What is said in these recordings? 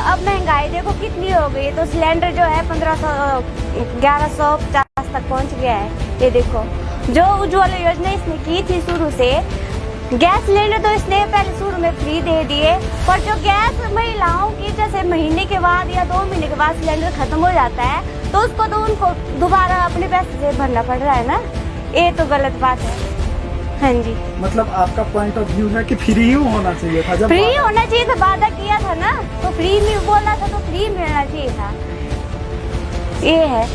अब महंगाई देखो कितनी हो गई है, तो सिलेंडर जो है 1500 1150 तक पहुंच गया है। ये देखो, जो उज्ज्वला योजना इसने की थी शुरू से, गैस सिलेंडर तो इसने पहले शुरू में फ्री दे दिए, पर जो गैस महिलाओं की जैसे महीने के बाद या 2 महीने के बाद सिलेंडर खत्म हो जाता है, तो उसको तो उनको दोबारा अपने पैसे से भरना पड़ रहा है ना। ये तो गलत बात है। हाँ जी, मतलब आपका पॉइंट ऑफ व्यू है कि फ्री ही होना चाहिए था। जब फ्री होना चाहिए था, वादा किया था ना, तो फ्री में बोला था तो फ्री मिलना चाहिए था। ये है।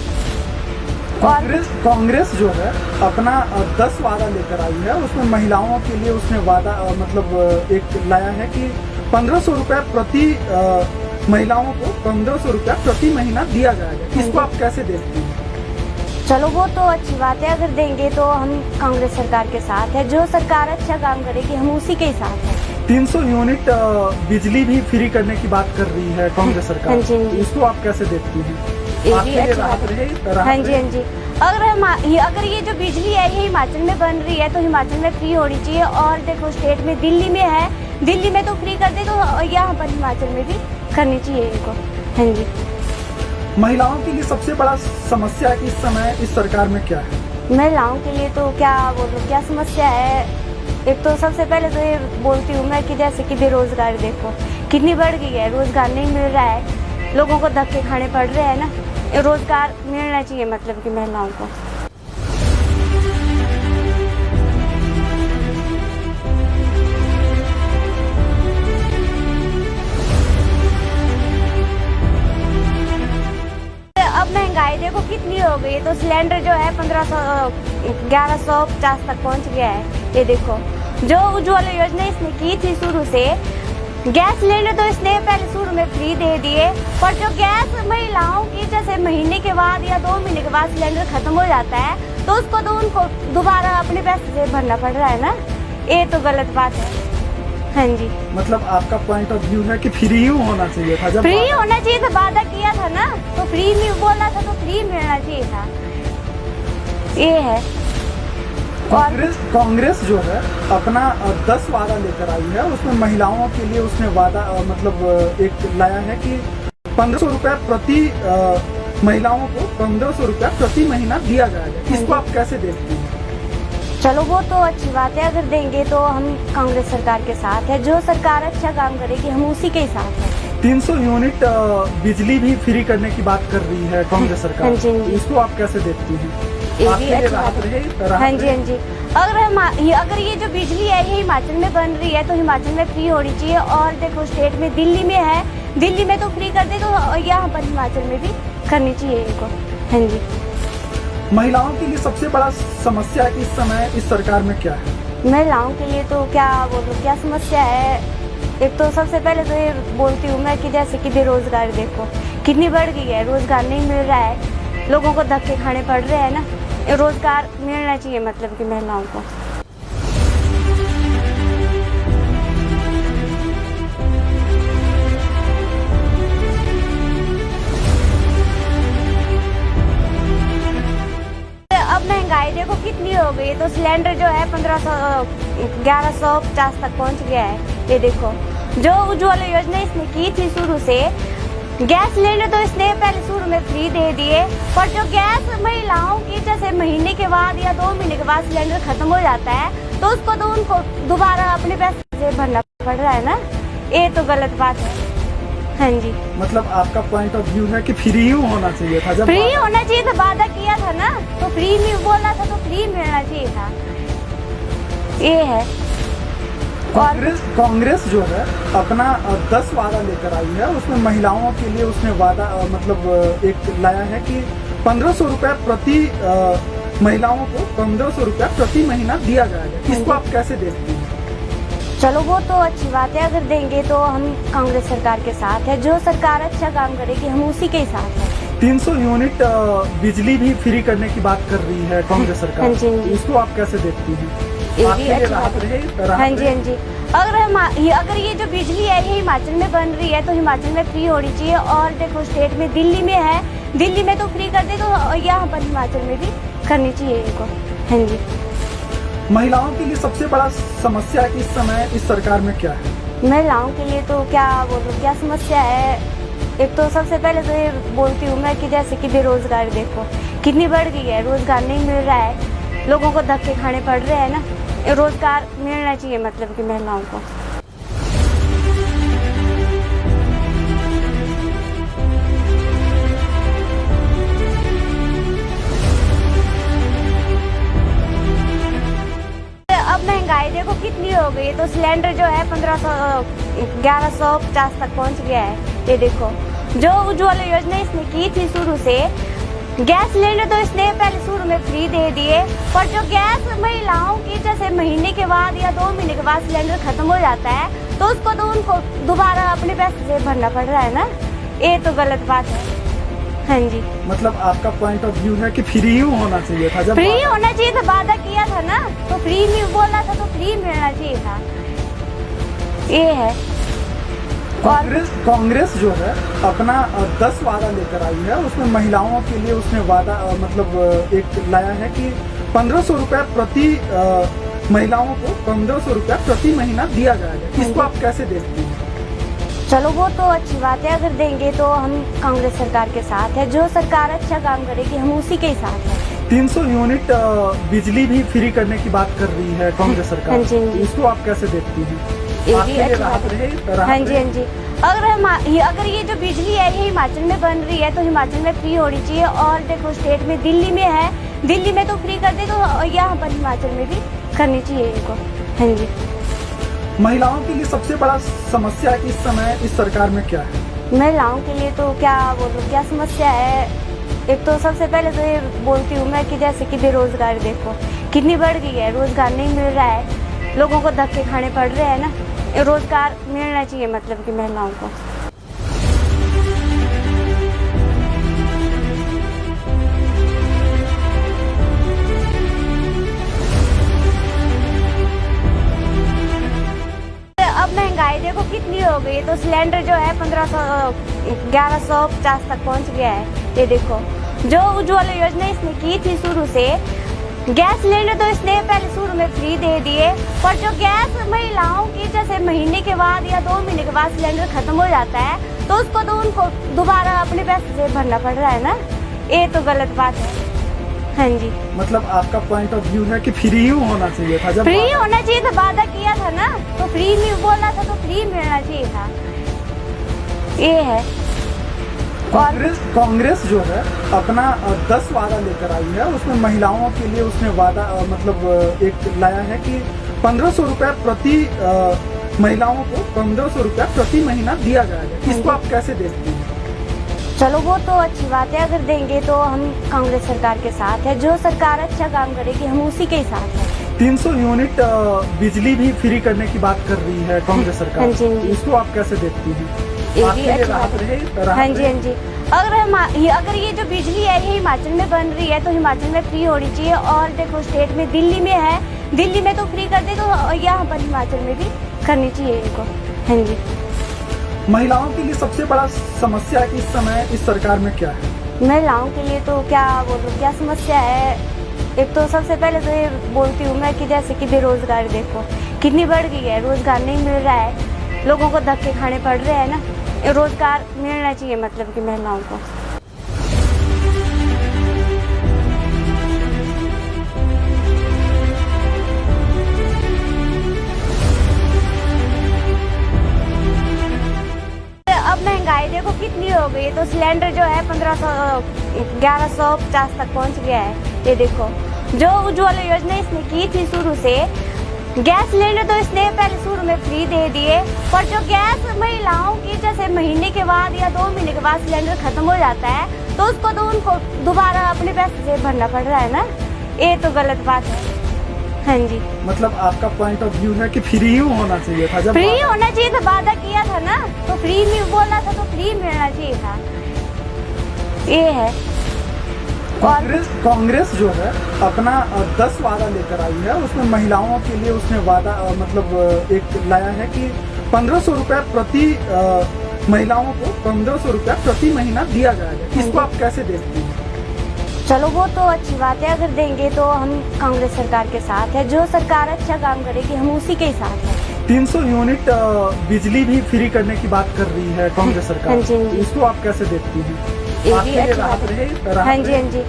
कांग्रेस जो है अपना 10 वादा लेकर आई है, उसमें महिलाओं के लिए उसने वादा मतलब एक लाया है कि 1500 रुपया प्रति महिलाओं को 1500 रुपया प्रति महीना दिया जाएगा। इसको आप कैसे देखती हैं? चलो वो तो अच्छी बात है, अगर देंगे तो हम कांग्रेस सरकार के साथ है। जो सरकार अच्छा काम करेगी हम उसी के साथ है। 300 यूनिट बिजली भी फ्री करने की बात कर रही है कांग्रेस सरकार। हाँ जी, हाँ जी। इसको आप कैसे देखती हैं? ये भी अच्छी बात है। हाँ जी, हाँ जी। अगर ये जो बिजली है ये हिमाचल में बन रही है तो हिमाचल में फ्री होनी चाहिए। और देखो स्टेट में दिल्ली में है, दिल्ली में तो फ्री कर दे, तो यहाँ पर हिमाचल में भी करनी चाहिए इनको। हाँ जी। महिलाओं के लिए सबसे बड़ा समस्या इस समय इस सरकार में क्या है? महिलाओं के लिए तो क्या बोलूं, क्या समस्या है। एक तो सबसे पहले तो ये बोलती हूँ मैं कि जैसे कि बेरोजगारी देखो कितनी बढ़ गई है, रोजगार नहीं मिल रहा है, लोगों को धक्के खाने पड़ रहे हैं ना। रोजगार मिलना चाहिए मतलब कि महिलाओं को। अब महंगाई देखो कितनी हो गई है, तो सिलेंडर जो है 1150 तक पहुंच गया है। ये देखो, जो उज्ज्वला योजना इसने की थी शुरू से, गैस सिलेंडर तो इसने पहले शुरू में फ्री दे दिए, पर जो गैस महिलाओं की जैसे महीने के बाद या 2 महीने के बाद सिलेंडर खत्म हो जाता है, तो उसको तो उनको दोबारा अपने पैसे से भरना पड़ रहा है ना। ये तो गलत बात है। हाँ जी, मतलब आपका पॉइंट ऑफ व्यू है कि फ्री ही होना चाहिए था। जब फ्री होना चाहिए था, वादा किया था ना, तो फ्री में बोला था तो फ्री मिलना चाहिए था। ये है। कांग्रेस जो है अपना 10 वादा लेकर आई है, उसमें महिलाओं के लिए उसने वादा मतलब एक लाया है कि 1500 रुपया प्रति महिलाओं को 1500 रुपया प्रति महीना दिया जाएगा। इसको आप कैसे देखती हैं? चलो वो तो अच्छी बात है, अगर देंगे तो हम कांग्रेस सरकार के साथ है। जो सरकार अच्छा काम करेगी हम उसी के साथ है। 300 यूनिट बिजली भी फ्री करने की बात कर रही है कांग्रेस सरकार। हाँ जी, हाँ जी। इसको आप कैसे देखती हैं? ये भी अच्छी बात है। हाँ जी, हाँ जी। अगर ये जो बिजली है ये हिमाचल में बन रही है तो हिमाचल में फ्री होनी चाहिए। और देखो स्टेट में दिल्ली में है, दिल्ली में तो फ्री कर दे, तो यहाँ पर हिमाचल में भी करनी चाहिए इनको। हाँ जी। महिलाओं के लिए सबसे बड़ा समस्या इस समय इस सरकार में क्या है? महिलाओं के लिए तो क्या बोलूं, क्या समस्या है। एक तो सबसे पहले तो ये बोलती हूँ मैं कि जैसे कि बेरोजगारी देखो कितनी बढ़ गई है, रोजगार नहीं मिल रहा है, लोगों को धक्के खाने पड़ रहे हैं ना। रोजगार मिलना चाहिए मतलब कि महिलाओं को। अब महंगाई देखो कितनी हो गई है, तो सिलेंडर जो है 1150 तक पहुंच गया है। ये देखो, जो उज्ज्वला योजना इसने की थी शुरू से, गैस सिलेंडर तो इसने पहले शुरू में फ्री दे दिए, पर जो गैस महिलाओं की जैसे महीने के बाद या 2 महीने के बाद सिलेंडर खत्म हो जाता है, तो उसको तो उनको दोबारा अपने पैसे से भरना पड़ रहा है ना। ये तो गलत बात है। हाँ जी, मतलब आपका पॉइंट ऑफ व्यू है कि फ्री ही होना चाहिए था। जब फ्री होना चाहिए था, वादा किया था ना, तो फ्री में बोला था तो फ्री मिलना चाहिए था। ये है। कांग्रेस जो है अपना 10 वादा लेकर आई है, उसमें महिलाओं के लिए उसने वादा मतलब एक लाया है कि 1500 रुपया प्रति महिलाओं को 1500 रुपया प्रति महीना दिया जाएगा। इसको आप कैसे देखती हैं? चलो वो तो अच्छी बात है, अगर देंगे तो हम कांग्रेस सरकार के साथ है। जो सरकार अच्छा काम करेगी हम उसी के साथ है। 300 यूनिट बिजली भी फ्री करने की बात कर रही है कांग्रेस सरकार। हाँ जी, हाँ जी। इसको आप कैसे देखती हैं? ये भी अच्छी बात है। हाँ जी, हाँ जी। अगर ये जो बिजली है ये हिमाचल में बन रही है तो हिमाचल में फ्री होनी चाहिए। और देखो स्टेट में दिल्ली में है, दिल्ली में तो फ्री कर दे, तो यहाँ पर हिमाचल में भी करनी चाहिए इनको। हाँ जी। महिलाओं के लिए सबसे बड़ा समस्या इस समय इस सरकार में क्या है? महिलाओं के लिए तो क्या बोलूं, क्या समस्या है। एक तो सबसे पहले तो ये बोलती हूँ मैं कि जैसे कि बेरोजगारी देखो कितनी बढ़ गई है, रोजगार नहीं मिल रहा है, लोगों को धक्के खाने पड़ रहे हैं ना। रोजगार मिलना चाहिए मतलब कि महिलाओं को। अब महंगाई देखो कितनी हो गई है, तो सिलेंडर जो है 1500 1150 तक पहुंच गया है। ये देखो जो उज्ज्वला योजना इसने की थी शुरू से, गैस सिलेंडर तो इसने पहले शुरू में फ्री दे दिए, पर जो गैस महिलाओं की जैसे महीने के बाद या 2 महीने के बाद सिलेंडर खत्म हो जाता है तो उसको तो उनको दोबारा अपने पैसे से भरना पड़ रहा है ना। ये तो गलत बात है। हाँ जी, मतलब आपका पॉइंट ऑफ व्यू है कि फ्री ही होना चाहिए था। जब फ्री होना चाहिए था, वादा किया था ना, तो फ्री में बोला था तो फ्री मिलना चाहिए था। ये है। कांग्रेस जो है अपना 10 वादा लेकर आई है, उसमें महिलाओं के लिए उसने वादा मतलब एक लाया है कि 1500 रुपए प्रति महिलाओं को 1500 रुपया प्रति महीना दिया जाएगा। इसको आप कैसे देखती हैं? चलो वो तो अच्छी बात है, अगर देंगे तो हम कांग्रेस सरकार के साथ है। जो सरकार अच्छा काम करेगी हम उसी के साथ है। 300 यूनिट बिजली भी फ्री करने की बात कर रही है कांग्रेस सरकार। हाँ जी, हाँ जी। इसको आप कैसे देखती हैं? ये आपके भी लिए अच्छी राहत बात है। रहे? हाँ जी, हाँ जी। अगर ये जो बिजली है ये हिमाचल में बन रही है तो हिमाचल में फ्री होनी चाहिए। और देखो स्टेट में दिल्ली में है, दिल्ली में तो फ्री कर दे, तो यहाँ पर हिमाचल में भी करनी चाहिए इनको। हाँ जी। महिलाओं के लिए सबसे बड़ा समस्या इस समय इस सरकार में क्या है? महिलाओं के लिए तो क्या बोलूं, क्या समस्या है। एक तो सबसे पहले तो ये बोलती हूँ मैं कि जैसे कि बेरोजगारी देखो कितनी बढ़ गई है, रोजगार नहीं मिल रहा है, लोगों को धक्के खाने पड़ रहे हैं ना। रोजगार मिलना चाहिए मतलब कि महिलाओं को। अब महंगाई देखो कितनी हो गई है, तो सिलेंडर जो है 1150 तक पहुंच गया है। ये देखो जो उज्ज्वला योजना इसने की थी शुरू से, गैस सिलेंडर तो इसने पहले शुरू में फ्री दे दिए, पर जो गैस महिलाओं की जैसे महीने के बाद या 2 महीने के बाद सिलेंडर खत्म हो जाता है तो उसको तो उनको दोबारा अपने पैसे से भरना पड़ रहा है ना। ये तो गलत बात है। हाँ जी, मतलब आपका पॉइंट ऑफ व्यू है कि फ्री ही होना चाहिए था। जब फ्री होना चाहिए था, वादा किया था ना, तो फ्री में बोला था तो फ्री मिलना चाहिए था। ये है। कांग्रेस जो है अपना 10 वादा लेकर आई है, उसमें महिलाओं के लिए उसने वादा मतलब एक लाया है कि 1500 रुपया प्रति महिलाओं को 1500 रुपया प्रति महीना दिया जाएगा। इसको आप कैसे देखती हैं? चलो वो तो अच्छी बात है, अगर देंगे तो हम कांग्रेस सरकार के साथ है। जो सरकार अच्छा काम करेगी हम उसी के साथ है। 300 यूनिट बिजली भी फ्री करने की बात कर रही है कांग्रेस सरकार। हाँ जी, हाँ जी। इसको आप कैसे देखती हैं? ये आपके भी लिए अच्छी राहत बात है। रहे? हाँ जी, हाँ जी। अगर ये जो बिजली है ये हिमाचल में बन रही है तो हिमाचल में फ्री होनी चाहिए। और देखो स्टेट में दिल्ली में है, दिल्ली में तो फ्री कर दे, तो यहाँ पर हिमाचल में भी करनी चाहिए इनको। हाँ जी। महिलाओं के लिए सबसे बड़ा समस्या इस समय इस सरकार में क्या है? महिलाओं के लिए तो क्या बोलूं, क्या समस्या है। एक तो सबसे पहले तो ये बोलती हूँ मैं कि जैसे कि बेरोजगारी देखो कितनी बढ़ गई है, रोजगार नहीं मिल रहा है, लोगों को धक्के खाने पड़ रहे हैं ना। रोजगार मिलना चाहिए मतलब कि महिलाओं को। अब महंगाई देखो कितनी हो गई है, तो सिलेंडर जो है 1150 तक पहुंच गया है। ये देखो जो उज्ज्वला योजना इसने की थी शुरू से, गैस सिलेंडर तो इसने पहले शुरू में फ्री दे दिए, पर जो गैस महिलाओं की जैसे महीने के बाद या 2 महीने के बाद सिलेंडर खत्म हो जाता है तो उसको तो उनको दोबारा अपने पैसे से भरना पड़ रहा है ना। ये तो गलत बात है। हाँ जी, मतलब आपका पॉइंट ऑफ व्यू है कि फ्री ही होना चाहिए था। जब फ्री होना चाहिए था, वादा किया था ना, तो फ्री में बोला था तो फ्री मिलना चाहिए था। ये है। कांग्रेस जो है अपना 10 वादा लेकर आई है, उसमें महिलाओं के लिए उसने वादा मतलब एक लाया है कि 1500 रुपया प्रति महिलाओं को 1500 रुपया प्रति महीना दिया जाएगा। इसको आप कैसे देखती हैं? चलो वो तो अच्छी बात है, अगर देंगे तो हम कांग्रेस सरकार के साथ है। जो सरकार अच्छा काम करेगी हम उसी के साथ है। 300 यूनिट बिजली भी फ्री करने की बात कर रही है कांग्रेस सरकार। हाँ जी, हाँ जी। इसको आप कैसे देखती हैं? ये आपके भी लिए अच्छी राहत बात है। रहे? हाँ जी, हाँ जी।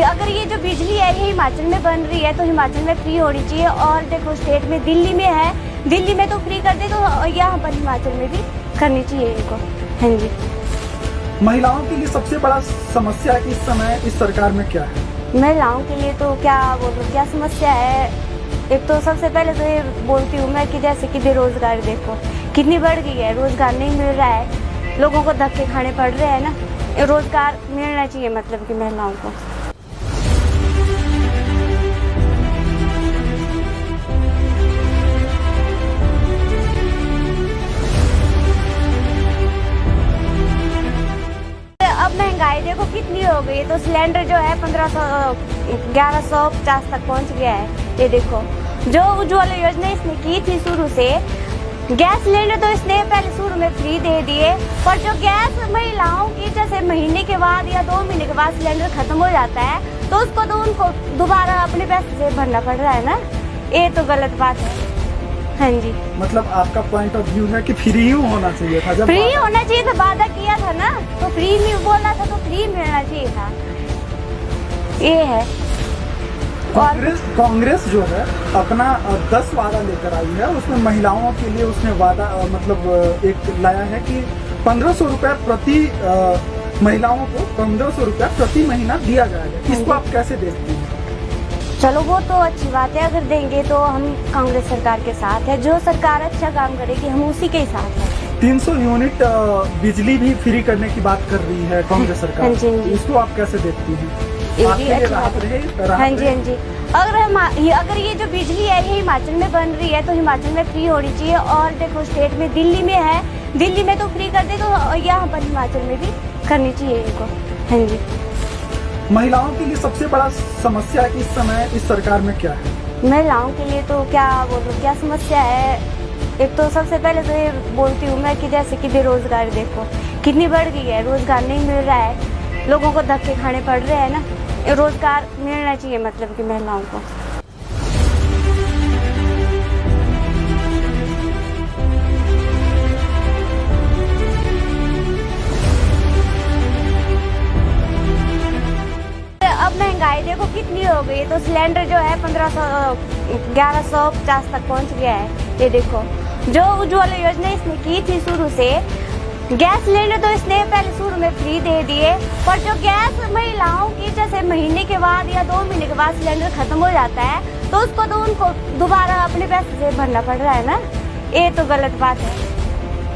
अगर ये जो बिजली है ये हिमाचल में बन रही है तो हिमाचल में फ्री होनी चाहिए। और देखो स्टेट में दिल्ली में है, दिल्ली में तो फ्री कर दे तो यहाँ पर हिमाचल में भी करनी चाहिए इनको। हाँ जी। महिलाओं के लिए सबसे बड़ा समस्या इस समय इस सरकार में क्या है? महिलाओं के लिए तो क्या बोलूं, क्या समस्या है। एक तो सबसे पहले तो ये बोलती हूँ मैं कि जैसे कि बेरोजगारी देखो कितनी बढ़ गई है, रोजगार नहीं मिल रहा है, लोगों को धक्के खाने पड़ रहे हैं ना। रोजगार मिलना चाहिए मतलब कि महिलाओं को। अब महंगाई देखो कितनी हो गई है, तो सिलेंडर जो है 1150 तक पहुंच गया है। ये देखो जो उज्ज्वला योजना इसने की थी शुरू से, गैस सिलेंडर तो इसने पहले शुरू में फ्री दे दिए, पर जो गैस महिलाओं की जैसे महीने के बाद या 2 महीने के बाद सिलेंडर खत्म हो जाता है तो उसको तो उनको दोबारा अपने पैसे से भरना पड़ रहा है ना। ये तो गलत बात है। हाँ जी। मतलब आपका पॉइंट ऑफ व्यू है कि फ्री ही होना चाहिए था। जब फ्री होना चाहिए था, वादा किया था ना, तो फ्री में बोला था तो फ्री मिलना चाहिए था। ये है। कांग्रेस जो है अपना 10 वादा लेकर आई है, उसमें महिलाओं के लिए उसने वादा मतलब एक लाया है कि 1500 रुपया प्रति महिलाओं को 1500 रुपया प्रति महीना दिया जाएगा। इसको आप कैसे देखती हैं? चलो वो तो अच्छी बात है, अगर देंगे तो हम कांग्रेस सरकार के साथ है। जो सरकार अच्छा काम करेगी हम उसी के साथ है। 300 यूनिट बिजली भी फ्री करने की बात कर रही है कांग्रेस सरकार। हाँ जी, हाँ जी। इसको आप कैसे देखती हैं? ये आपके भी लिए अच्छी राहत बात है। रहे? हाँ जी, हाँ जी। अगर ये जो बिजली है ये हिमाचल में बन रही है तो हिमाचल में फ्री होनी चाहिए। और देखो स्टेट में दिल्ली में है, दिल्ली में तो फ्री कर दे तो यहाँ पर हिमाचल में भी करनी चाहिए इनको। हाँ जी। महिलाओं के लिए सबसे बड़ा समस्या इस समय इस सरकार में क्या है? महिलाओं के लिए तो क्या बोलूं, क्या समस्या है। एक तो सबसे पहले तो ये बोलती हूँ मैं कि जैसे कि बेरोजगारी देखो कितनी बढ़ गई है, रोजगार नहीं मिल रहा है, लोगों को धक्के खाने पड़ रहे हैं ना। रोजगार मिलना चाहिए मतलब कि महिलाओं को। अब महंगाई देखो कितनी हो गई है, तो सिलेंडर जो है 1150 तक पहुंच गया है। ये देखो जो उज्ज्वला योजना इसने की थी शुरू से, गैस सिलेंडर तो इसने पहले शुरू में फ्री दे दिए, पर जो गैस महिलाओं की जैसे महीने के बाद या 2 महीने के बाद सिलेंडर खत्म हो जाता है तो उसको तो उनको दोबारा अपने पैसे से भरना पड़ रहा है ना। ये तो गलत बात है।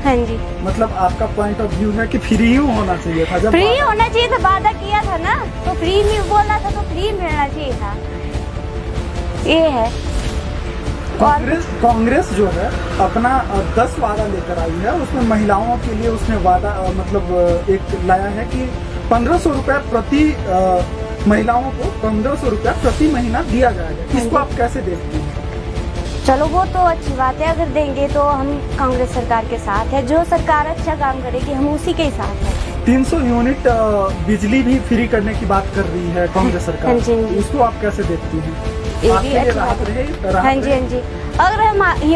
हाँ जी। मतलब आपका पॉइंट ऑफ व्यू है कि फ्री ही होना चाहिए था। जब फ्री होना चाहिए था, वादा किया था ना, तो फ्री में बोला था तो फ्री मिलना चाहिए था। ये है। कांग्रेस जो है अपना 10 वादा लेकर आई है, उसमें महिलाओं के लिए उसने वादा मतलब एक लाया है कि 1500 रुपया प्रति महिलाओं को 1500 रुपया प्रति महीना दिया जाएगा। इसको आप कैसे देखती हैं? चलो वो तो अच्छी बात है, अगर देंगे तो हम कांग्रेस सरकार के साथ है। जो सरकार अच्छा काम करेगी हम उसी के साथ है। 300 यूनिट बिजली भी फ्री करने की बात कर रही है कांग्रेस सरकार। हाँ जी, हाँ जी। इसको आप कैसे देखती हैं? ये आपके भी लिए अच्छी राहत बात है। रहे? हाँ जी, हाँ जी।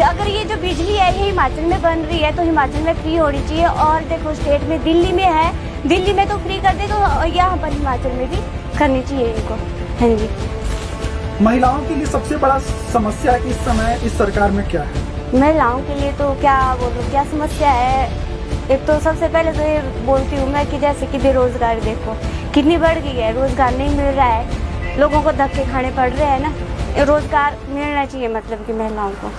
अगर ये जो बिजली है ये हिमाचल में बन रही है तो हिमाचल में फ्री होनी चाहिए। और देखो स्टेट में दिल्ली में है, दिल्ली में तो फ्री कर दे तो यहाँ पर हिमाचल में भी करनी चाहिए इनको। हाँ जी। महिलाओं के लिए सबसे बड़ा समस्या इस समय इस सरकार में क्या है? महिलाओं के लिए तो क्या बोलूं, क्या समस्या है। एक तो सबसे पहले तो ये बोलती हूँ मैं कि जैसे कि बेरोजगारी देखो कितनी बढ़ गई है, रोजगार नहीं मिल रहा है, लोगों को धक्के खाने पड़ रहे हैं ना। रोजगार मिलना चाहिए मतलब कि महिलाओं को।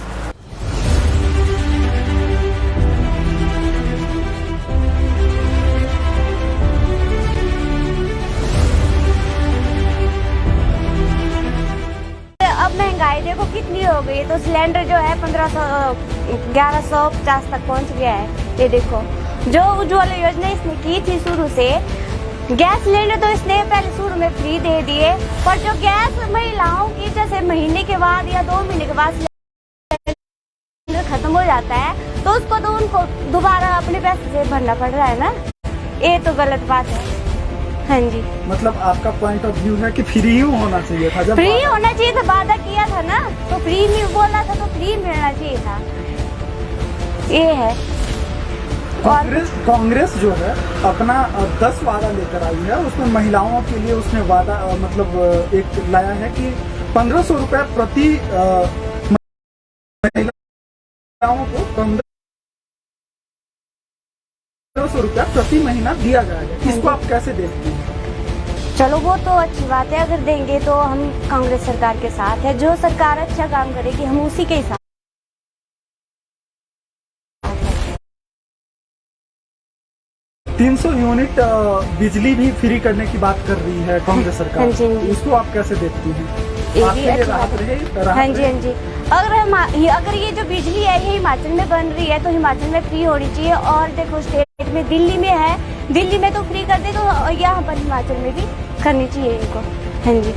अब महंगाई देखो कितनी हो गई है, तो सिलेंडर जो है 1150 तक पहुंच गया है। ये देखो जो उज्ज्वला योजना इसने की थी शुरू से, गैस सिलेंडर तो इसने पहले शुरू में फ्री दे दिए, पर जो गैस महिलाओं की जैसे महीने के बाद या 2 महीने के बाद सिलेंडर खत्म हो जाता है तो उसको तो उनको दोबारा अपने पैसे से भरना पड़ रहा है ना। ये तो गलत बात है। हाँ जी। मतलब आपका पॉइंट ऑफ व्यू है कि फ्री ही होना चाहिए था। जब फ्री होना चाहिए था, वादा किया था ना, तो फ्री में बोला था तो फ्री मिलना चाहिए था, ये है। कांग्रेस जो है अपना 10 वादा लेकर आई है, उसमें महिलाओं के लिए उसने वादा मतलब एक लाया है कि 1500 रुपए प्रति महिलाओं को 1500 रुपया प्रति महीना दिया जाएगा। इसको आप कैसे देखते हैं? चलो वो तो अच्छी बात है, अगर देंगे तो हम कांग्रेस सरकार के साथ है। जो सरकार अच्छा काम करेगी हम उसी के ही साथ। 300 यूनिट बिजली भी फ्री करने की बात कर रही है कांग्रेस सरकार। हाँ जी, हाँ जी। इसको आप कैसे देखती हैं? ये आपके भी लिए अच्छी राहत बात है। रहे? हाँ जी, हाँ जी। अगर ये जो बिजली है ये हिमाचल में बन रही है तो हिमाचल में फ्री होनी चाहिए। और देखो स्टेट में दिल्ली में है, दिल्ली में तो फ्री कर दे, तो यहाँ पर हिमाचल में भी करनी चाहिए इनको। हाँ जी।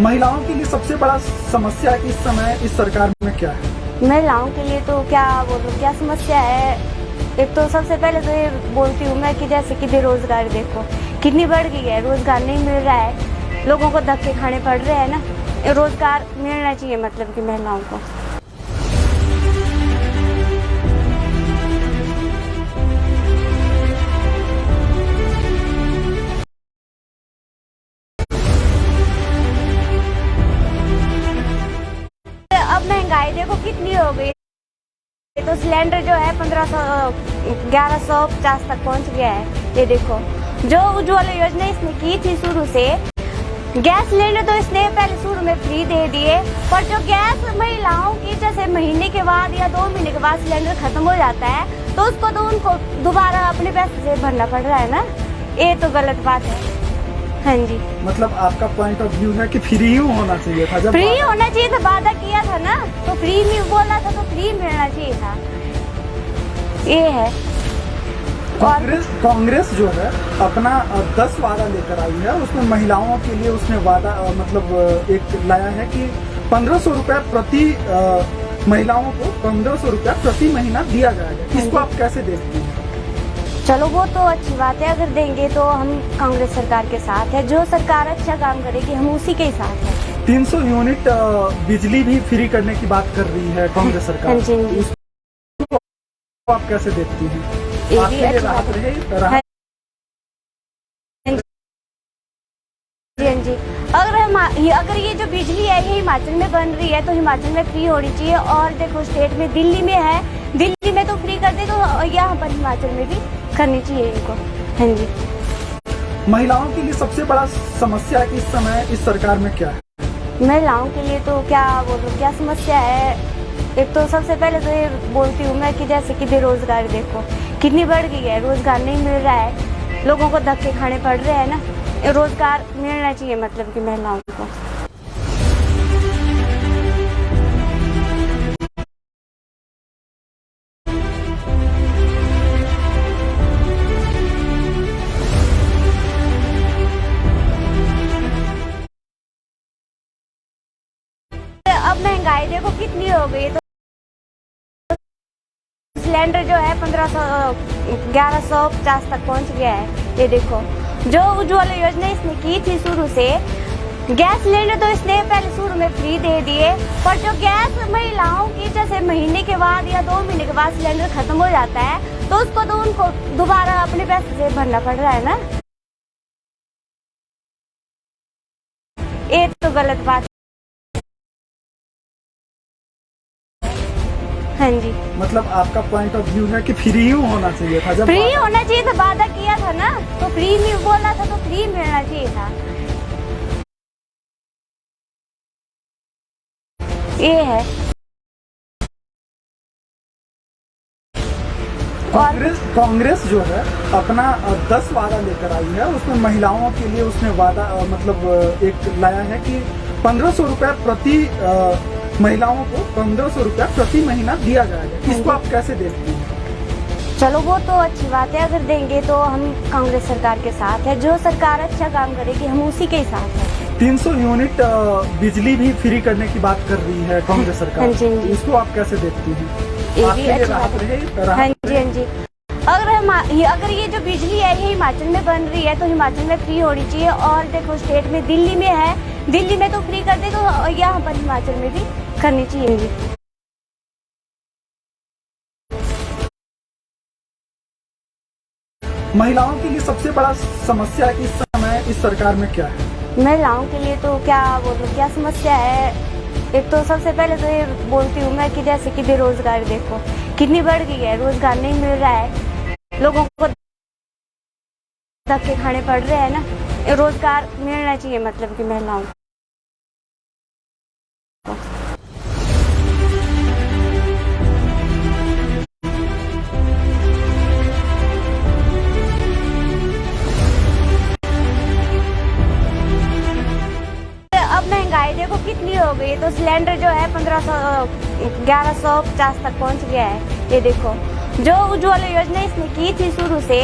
महिलाओं के लिए सबसे बड़ा समस्या इस समय इस सरकार में क्या है? महिलाओं के लिए तो क्या बोलूं, क्या समस्या है। एक तो सबसे पहले तो ये बोलती हूँ मैं कि जैसे कि बेरोजगारी देखो कितनी बढ़ गई है, रोजगार नहीं मिल रहा है, लोगों को धक्के खाने पड़ रहे हैं ना। रोजगार मिलना चाहिए मतलब कि महिलाओं को। अब महंगाई देखो कितनी हो गई, तो सिलेंडर जो है 1150 तक पहुंच गया है। ये देखो जो उज्ज्वला योजना इसने की थी शुरू से, गैस सिलेंडर तो इसने पहले शुरू में फ्री दे दिए, पर जो गैस महिलाओं की जैसे महीने के बाद या 2 महीने के बाद सिलेंडर खत्म हो जाता है तो उसको तो उनको दोबारा अपने पैसे से भरना पड़ रहा है ना, ये तो गलत बात है। हाँ जी। मतलब आपका पॉइंट ऑफ व्यू है कि फ्री ही होना चाहिए था। जब फ्री होना चाहिए था, वादा किया था ना, तो फ्री में बोला था तो फ्री मिलना चाहिए था, ये है। कांग्रेस जो है अपना 10 वादा लेकर आई है, उसमें महिलाओं के लिए उसने वादा मतलब एक लाया है कि 1500 रुपया प्रति महिलाओं को 1500 रुपया प्रति महीना दिया जाएगा। इसको आप कैसे देखती हैं? चलो वो तो अच्छी बात है, अगर देंगे तो हम कांग्रेस सरकार के साथ है। जो सरकार अच्छा काम करेगी हम उसी के ही साथ है। 300 यूनिट बिजली भी फ्री करने की बात कर रही है कांग्रेस सरकार। हाँ जी, हाँ जी। इसको आप कैसे देखती हैं? ये आपके भी लिए अच्छी राहत बात है। रहे? हाँ जी। अगर ये जो बिजली है ये हिमाचल में बन रही है तो हिमाचल में फ्री होनी चाहिए। और देखो स्टेट में दिल्ली में है, दिल्ली में तो फ्री कर दे, तो यहाँ पर हिमाचल में भी करनी चाहिए इनको। हाँ जी। महिलाओं के लिए सबसे बड़ा समस्या इस समय इस सरकार में क्या है? महिलाओं के लिए तो क्या बोलूं, क्या समस्या है। एक तो सबसे पहले तो ये बोलती हूँ मैं कि जैसे कि बेरोजगारी देखो कितनी बढ़ गई है, रोजगार नहीं मिल रहा है, लोगों को धक्के खाने पड़ रहे हैं ना। रोजगार मिलना चाहिए मतलब कि महिलाओं को। अब महंगाई देखो कितनी हो गई, तो सिलेंडर जो है 1150 तक पहुंच गया है। ये देखो जो उज्ज्वला योजना इसने की थी शुरू से, गैस सिलेंडर तो इसने पहले शुरू में फ्री दे दिए, पर जो गैस महिलाओं की जैसे महीने के बाद या 2 महीने के बाद सिलेंडर खत्म हो जाता है तो उसको तो उनको दोबारा अपने पैसे से भरना पड़ रहा है ना, ये तो गलत बात है। हाँ जी। मतलब आपका पॉइंट ऑफ व्यू है कि फ्री ही होना चाहिए था। जब फ्री होना चाहिए था, वादा किया था ना, तो फ्री में बोला था तो फ्री मिलना चाहिए था, ये है। कांग्रेस जो है अपना 10 वादा लेकर आई है, उसमें महिलाओं के लिए उसने वादा मतलब एक लाया है कि 1500 रुपया प्रति महिलाओं को 1500 रुपया प्रति महीना दिया जाएगा। इसको आप कैसे देखती हैं? चलो वो तो अच्छी बात है, अगर देंगे तो हम कांग्रेस सरकार के साथ है। जो सरकार अच्छा काम करेगी हम उसी के ही साथ है। 300 यूनिट बिजली भी फ्री करने की बात कर रही है कांग्रेस सरकार। हाँ जी, हाँ जी। इसको आप कैसे देखती हैं? ये आपके भी लिए अच्छी राहत बात है। रहे? हाँ जी, हाँ जी। अगर ये जो बिजली है ये हिमाचल में बन रही है तो हिमाचल में फ्री होनी चाहिए। और देखो स्टेट में दिल्ली में है, दिल्ली में तो फ्री कर दे तो यहाँ पर हिमाचल में भी करनी चाहिए। महिलाओं के लिए सबसे बड़ा समस्या इस समय इस सरकार में क्या है? महिलाओं के लिए तो क्या बोलूं, क्या समस्या है। एक तो सबसे पहले तो ये बोलती हूँ मैं कि जैसे कि बेरोजगारी देखो कितनी बढ़ गई है, रोजगार नहीं मिल रहा है, लोगों को धक्के खाने पड़ रहे हैं ना। रोजगार मिलना चाहिए मतलब कि महिलाओं को। अब महंगाई देखो कितनी हो गई, तो सिलेंडर जो है 1150 तक पहुंच गया है। ये देखो जो उज्ज्वला योजना इसने की थी शुरू से,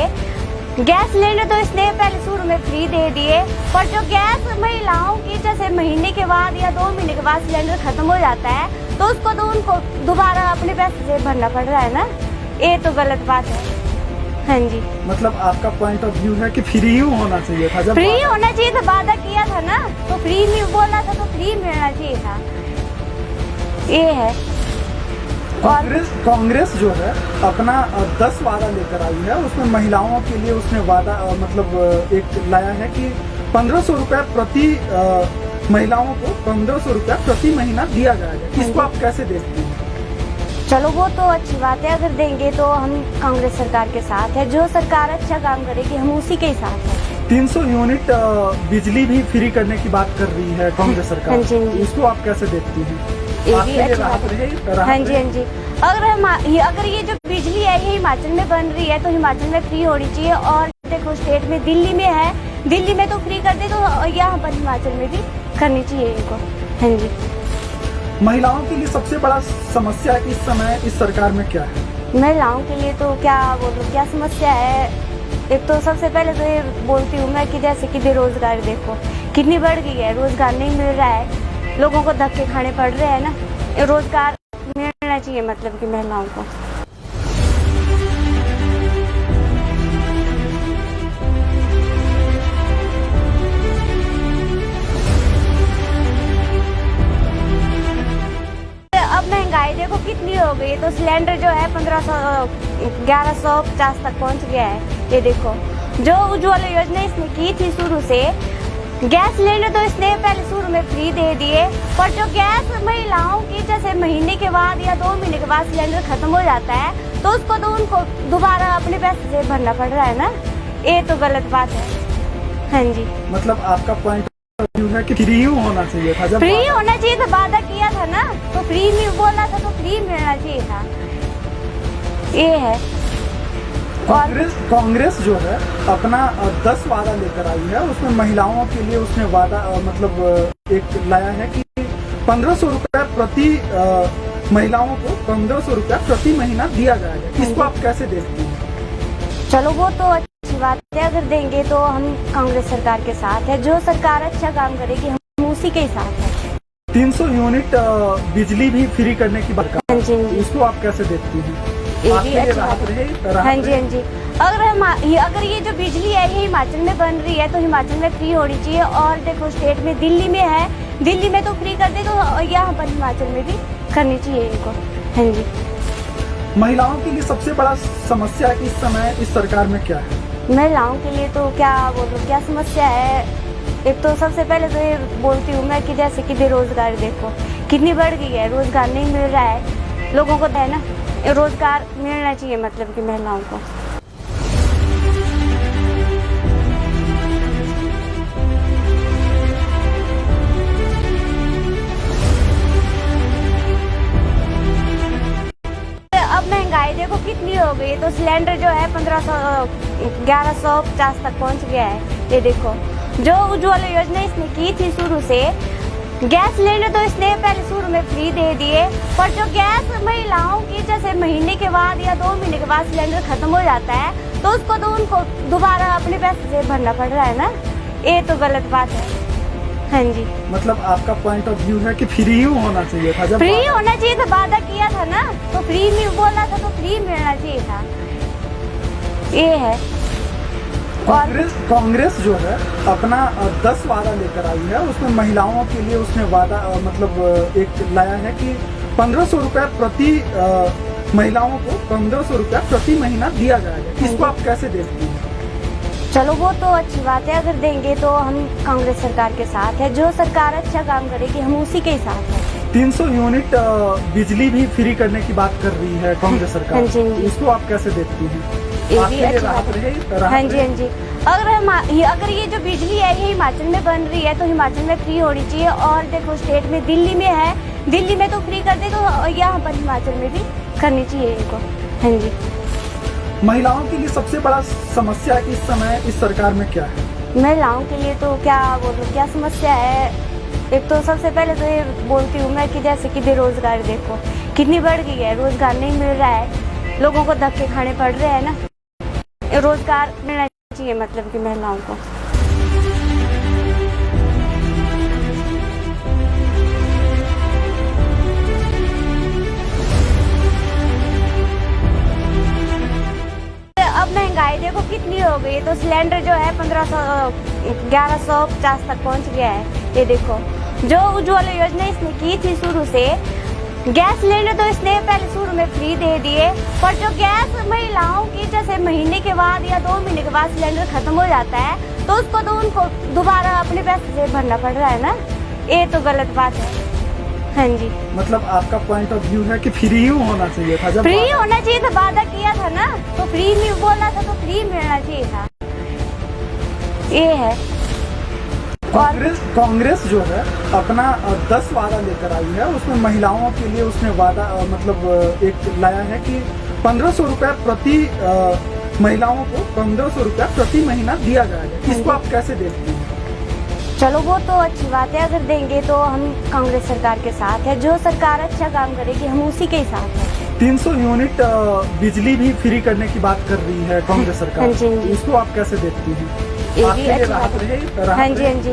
गैस सिलेंडर तो इसने पहले शुरू में फ्री दे दिए, पर जो गैस महिलाओं की जैसे महीने के बाद या 2 महीने के बाद सिलेंडर खत्म हो जाता है तो उसको तो उनको दोबारा अपने पैसे से भरना पड़ रहा है ना। ये तो गलत बात है। हाँ जी, मतलब आपका पॉइंट ऑफ व्यू है कि फ्री ही होना चाहिए था। जब फ्री होना चाहिए था, वादा किया था ना, तो फ्री में बोला था तो फ्री मिलना चाहिए था। ये है। कांग्रेस जो है अपना 10 वादा लेकर आई है, उसमें महिलाओं के लिए उसने वादा मतलब एक लाया है कि 1500 रुपया प्रति महिलाओं को 1500 रुपया प्रति महीना दिया जाएगा। इसको आप कैसे देखती हैं? चलो वो तो अच्छी बात है, अगर देंगे तो हम कांग्रेस सरकार के साथ है। जो सरकार अच्छा काम करेगी हम उसी के साथ है। 300 यूनिट बिजली भी फ्री करने की बात कर रही है कांग्रेस सरकार। हाँ जी। इसको आप कैसे देखती हैं? ये भी अच्छी बात है। हाँ जी, हाँ जी। अगर ये जो बिजली है ये हिमाचल में बन रही है तो हिमाचल में फ्री होनी चाहिए। और देखो स्टेट में दिल्ली में है, दिल्ली में तो फ्री कर दे तो यहाँ पर हिमाचल में भी करनी चाहिए इनको। हाँ जी। महिलाओं के लिए सबसे बड़ा समस्या इस समय इस सरकार में क्या है? महिलाओं के लिए तो क्या बोलूं, क्या समस्या है। एक तो सबसे पहले तो ये बोलती हूँ मैं कि जैसे कि बेरोजगारी देखो कितनी बढ़ गई है, रोजगार नहीं मिल रहा है, लोगों को धक्के खाने पड़ रहे हैं ना। रोजगार मिलना चाहिए मतलब कि महिलाओं को। अब महंगाई देखो कितनी हो गई, तो सिलेंडर जो है 1150 तक पहुंच गया है। ये देखो जो उज्ज्वला योजना इसने की थी शुरू से, गैस सिलेंडर तो इसने पहले शुरू में फ्री दे दिए, पर जो गैस महिलाओं की जैसे महीने के बाद या 2 महीने के बाद सिलेंडर खत्म हो जाता है तो उसको तो उनको दोबारा अपने पैसे से भरना पड़ रहा है ना। ये तो गलत बात है। हाँ जी, मतलब आपका पॉइंट ऑफ व्यू है कि फ्री ही होना चाहिए था। जब फ्री होना चाहिए था, वादा किया था ना, तो फ्री में बोला था तो फ्री मिलना चाहिए था। ये है। कांग्रेस जो है अपना 10 वादा लेकर आई है, उसमें महिलाओं के लिए उसने वादा मतलब एक लाया है कि 1500 रुपया प्रति महिलाओं को 1500 रुपया प्रति महीना दिया जाएगा। इसको आप कैसे देखती हैं? चलो वो तो अच्छी बात है, अगर देंगे तो हम कांग्रेस सरकार के साथ है। जो सरकार अच्छा काम करेगी हम उसी के साथ है। 300 यूनिट बिजली भी फ्री करने की बात कर रही है। इसको आप कैसे देखती हैं? ये भी अच्छी बात है। हाँ जी, हाँ जी। अगर ये जो बिजली है ये हिमाचल में बन रही है तो हिमाचल में फ्री होनी चाहिए। और देखो स्टेट में दिल्ली में है, दिल्ली में तो फ्री कर दे तो यहाँ पर हिमाचल में भी करनी चाहिए इनको। हाँ जी। महिलाओं के लिए सबसे बड़ा समस्या इस समय इस सरकार में क्या है? महिलाओं के लिए तो क्या बोलूं, क्या समस्या है। एक तो सबसे पहले तो ये बोलती हूँ मैं कि जैसे कि बेरोजगारी देखो कितनी बढ़ गई है, रोजगार नहीं मिल रहा है, लोगों को है ना। रोजगार मिलना चाहिए मतलब कि महिलाओं को। अब महंगाई देखो कितनी हो गई, तो सिलेंडर जो है 1150 तक पहुंच गया है। ये देखो जो उज्ज्वला योजना इसने की थी शुरू से, गैस सिलेंडर तो इसने पहले शुरू में फ्री दे दिए, पर जो गैस महिलाओं की जैसे महीने के बाद या 2 महीने के बाद सिलेंडर खत्म हो जाता है तो उसको तो उनको दोबारा अपने पैसे से भरना पड़ रहा है ना। ये तो गलत बात है। हाँ जी, मतलब आपका पॉइंट ऑफ व्यू है कि फ्री ही होना चाहिए था। जब फ्री होना चाहिए था, वादा किया था ना, तो फ्री में बोला था तो फ्री मिलना चाहिए था। ये है। कांग्रेस जो है अपना 10 वादा लेकर आई है, उसमें महिलाओं के लिए उसने वादा मतलब एक लाया है कि 1500 रुपया प्रति महिलाओं को 1500 रुपया प्रति महीना दिया जाएगा। इसको आप कैसे देखती हैं? चलो वो तो अच्छी बात है, अगर देंगे तो हम कांग्रेस सरकार के साथ है। जो सरकार अच्छा काम करेगी हम उसी के साथ है। 300 यूनिट बिजली भी फ्री करने की बात कर रही है कांग्रेस सरकार। हाँ जी, हाँ जी। इसको आप कैसे देखती हैं? ये आपके भी लिए अच्छी राहत बात है। रहे? हाँ जी, हाँ जी। अगर ये जो बिजली है ये हिमाचल में बन रही है तो हिमाचल में फ्री होनी चाहिए। और देखो स्टेट में दिल्ली में है, दिल्ली में तो फ्री कर दे तो यहाँ पर हिमाचल में भी करनी चाहिए इनको। हाँ जी। महिलाओं के लिए सबसे बड़ा समस्या इस समय इस सरकार में क्या है? महिलाओं के लिए तो क्या बोलूं, क्या समस्या है। एक तो सबसे पहले तो ये बोलती हूँ मैं कि जैसे कि बेरोजगारी देखो कितनी बढ़ गई है, रोजगार नहीं मिल रहा है, लोगों को धक्के खाने पड़ रहे हैं ना। रोजगार मिलना चाहिए मतलब कि महिलाओं को। अब महंगाई देखो कितनी हो गई है, तो सिलेंडर जो है 1150 तक पहुंच गया है। ये देखो जो उज्ज्वला योजना इसने की थी शुरू से, गैस सिलेंडर तो इसने पहले शुरू में फ्री दे दिए, पर जो गैस महिलाओं की जैसे महीने के बाद या 2 महीने के बाद सिलेंडर खत्म हो जाता है तो उसको तो उनको दोबारा अपने पैसे से भरना पड़ रहा है ना। ये तो गलत बात है। हाँ जी। मतलब आपका पॉइंट ऑफ व्यू है कि फ्री ही होना चाहिए था। जब फ्री होना चाहिए था, वादा किया था ना, तो फ्री में बोला था तो फ्री मिलना चाहिए था। ये है। कांग्रेस जो है अपना 10 वादा लेकर आई है, उसमें महिलाओं के लिए उसने वादा मतलब एक लाया है कि 1500 रुपया प्रति महिलाओं को 1500 रुपया प्रति महीना दिया जाएगा। इसको आप कैसे देखती हैं? चलो वो तो अच्छी बात है, अगर देंगे तो हम कांग्रेस सरकार के साथ है। जो सरकार अच्छा काम करेगी हम उसी के साथ है। 300 यूनिट बिजली भी फ्री करने की बात कर रही है कांग्रेस सरकार। हाँ जी, हाँ जी। इसको आप कैसे देखती हैं? ये आपके भी लिए अच्छी राहत बात है। रहे? हाँ जी, हाँ जी।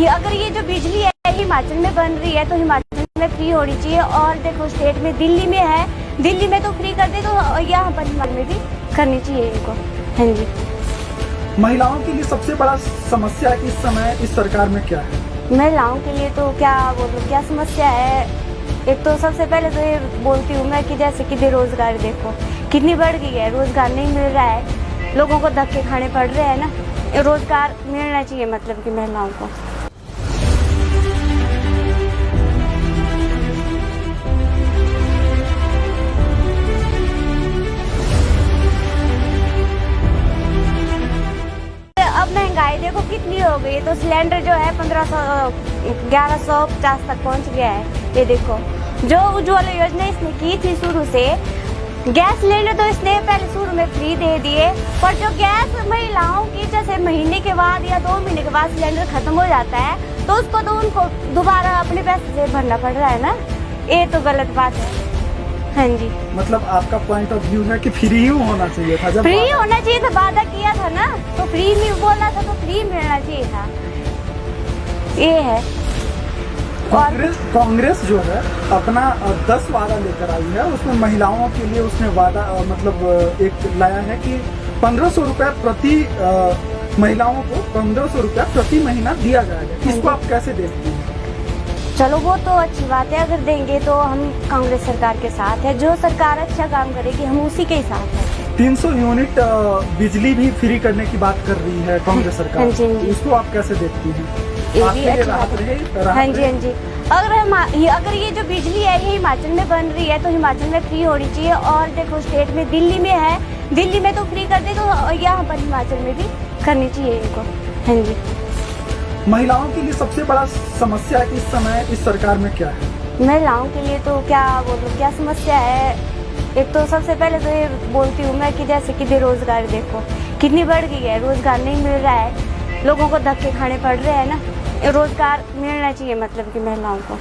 अगर ये जो बिजली है हिमाचल में बन रही है तो हिमाचल में फ्री होनी चाहिए। और देखो स्टेट में दिल्ली में है, दिल्ली में तो फ्री कर दे तो यहाँ पर हिमाचल में भी करनी चाहिए इनको। हाँ जी। महिलाओं के लिए सबसे बड़ा समस्या इस समय इस सरकार में क्या है? महिलाओं के लिए तो क्या बोलूं, क्या समस्या है। एक तो सबसे पहले तो ये बोलती हूँ मैं कि जैसे कि बेरोजगारी देखो कितनी बढ़ गई है, रोजगार नहीं मिल रहा है, लोगों को धक्के खाने पड़ रहे हैं ना। रोजगार मिलना चाहिए मतलब कि महिलाओं को। अब महंगाई देखो कितनी हो गई है, तो सिलेंडर जो है 1150 तक पहुंच गया है। ये देखो जो उज्ज्वला योजना इसने की थी शुरू से, गैस सिलेंडर तो इसने पहले शुरू में फ्री दे दिए, पर जो गैस महिलाओं की जैसे महीने के बाद या 2 महीने के बाद सिलेंडर खत्म हो जाता है तो उसको तो उनको दोबारा अपने पैसे से भरना पड़ रहा है ना। ये तो गलत बात है। हाँ जी। मतलब आपका पॉइंट ऑफ व्यू है कि फ्री ही होना चाहिए था। जब फ्री होना चाहिए था, वादा किया था ना, तो फ्री में बोला था तो फ्री मिलना चाहिए था। ये है। कांग्रेस जो है अपना 10 वादा लेकर आई है, उसमें महिलाओं के लिए उसने वादा मतलब एक लाया है कि 1500 रुपया प्रति महिलाओं को 1500 रुपया प्रति महीना दिया जाएगा। इसको आप कैसे देखती हैं? चलो वो तो अच्छी बात है, अगर देंगे तो हम कांग्रेस सरकार के साथ है। जो सरकार अच्छा काम करेगी हम उसी के साथ है। 300 यूनिट बिजली भी फ्री करने की बात कर रही है कांग्रेस सरकार। हाँ जी, हाँ जी। इसको आप कैसे देखती हैं? ये आपके भी लिए अच्छी राहत बात है। रहे? हाँ जी, हाँ जी। अगर ये जो बिजली है ये हिमाचल में बन रही है तो हिमाचल में फ्री होनी चाहिए। और देखो स्टेट में दिल्ली में है, दिल्ली में तो फ्री कर दे तो यहाँ पर हिमाचल में भी करनी चाहिए इनको। हाँ जी। महिलाओं के लिए सबसे बड़ा समस्या इस समय इस सरकार में क्या है? महिलाओं के लिए तो क्या बोलूं, क्या समस्या है। एक तो सबसे पहले तो ये बोलती हूँ मैं कि जैसे कि बेरोजगारी देखो कितनी बढ़ गई है, रोजगार नहीं मिल रहा है, लोगों को धक्के खाने पड़ रहे हैं ना। रोजगार मिलना चाहिए मतलब कि महिलाओं को।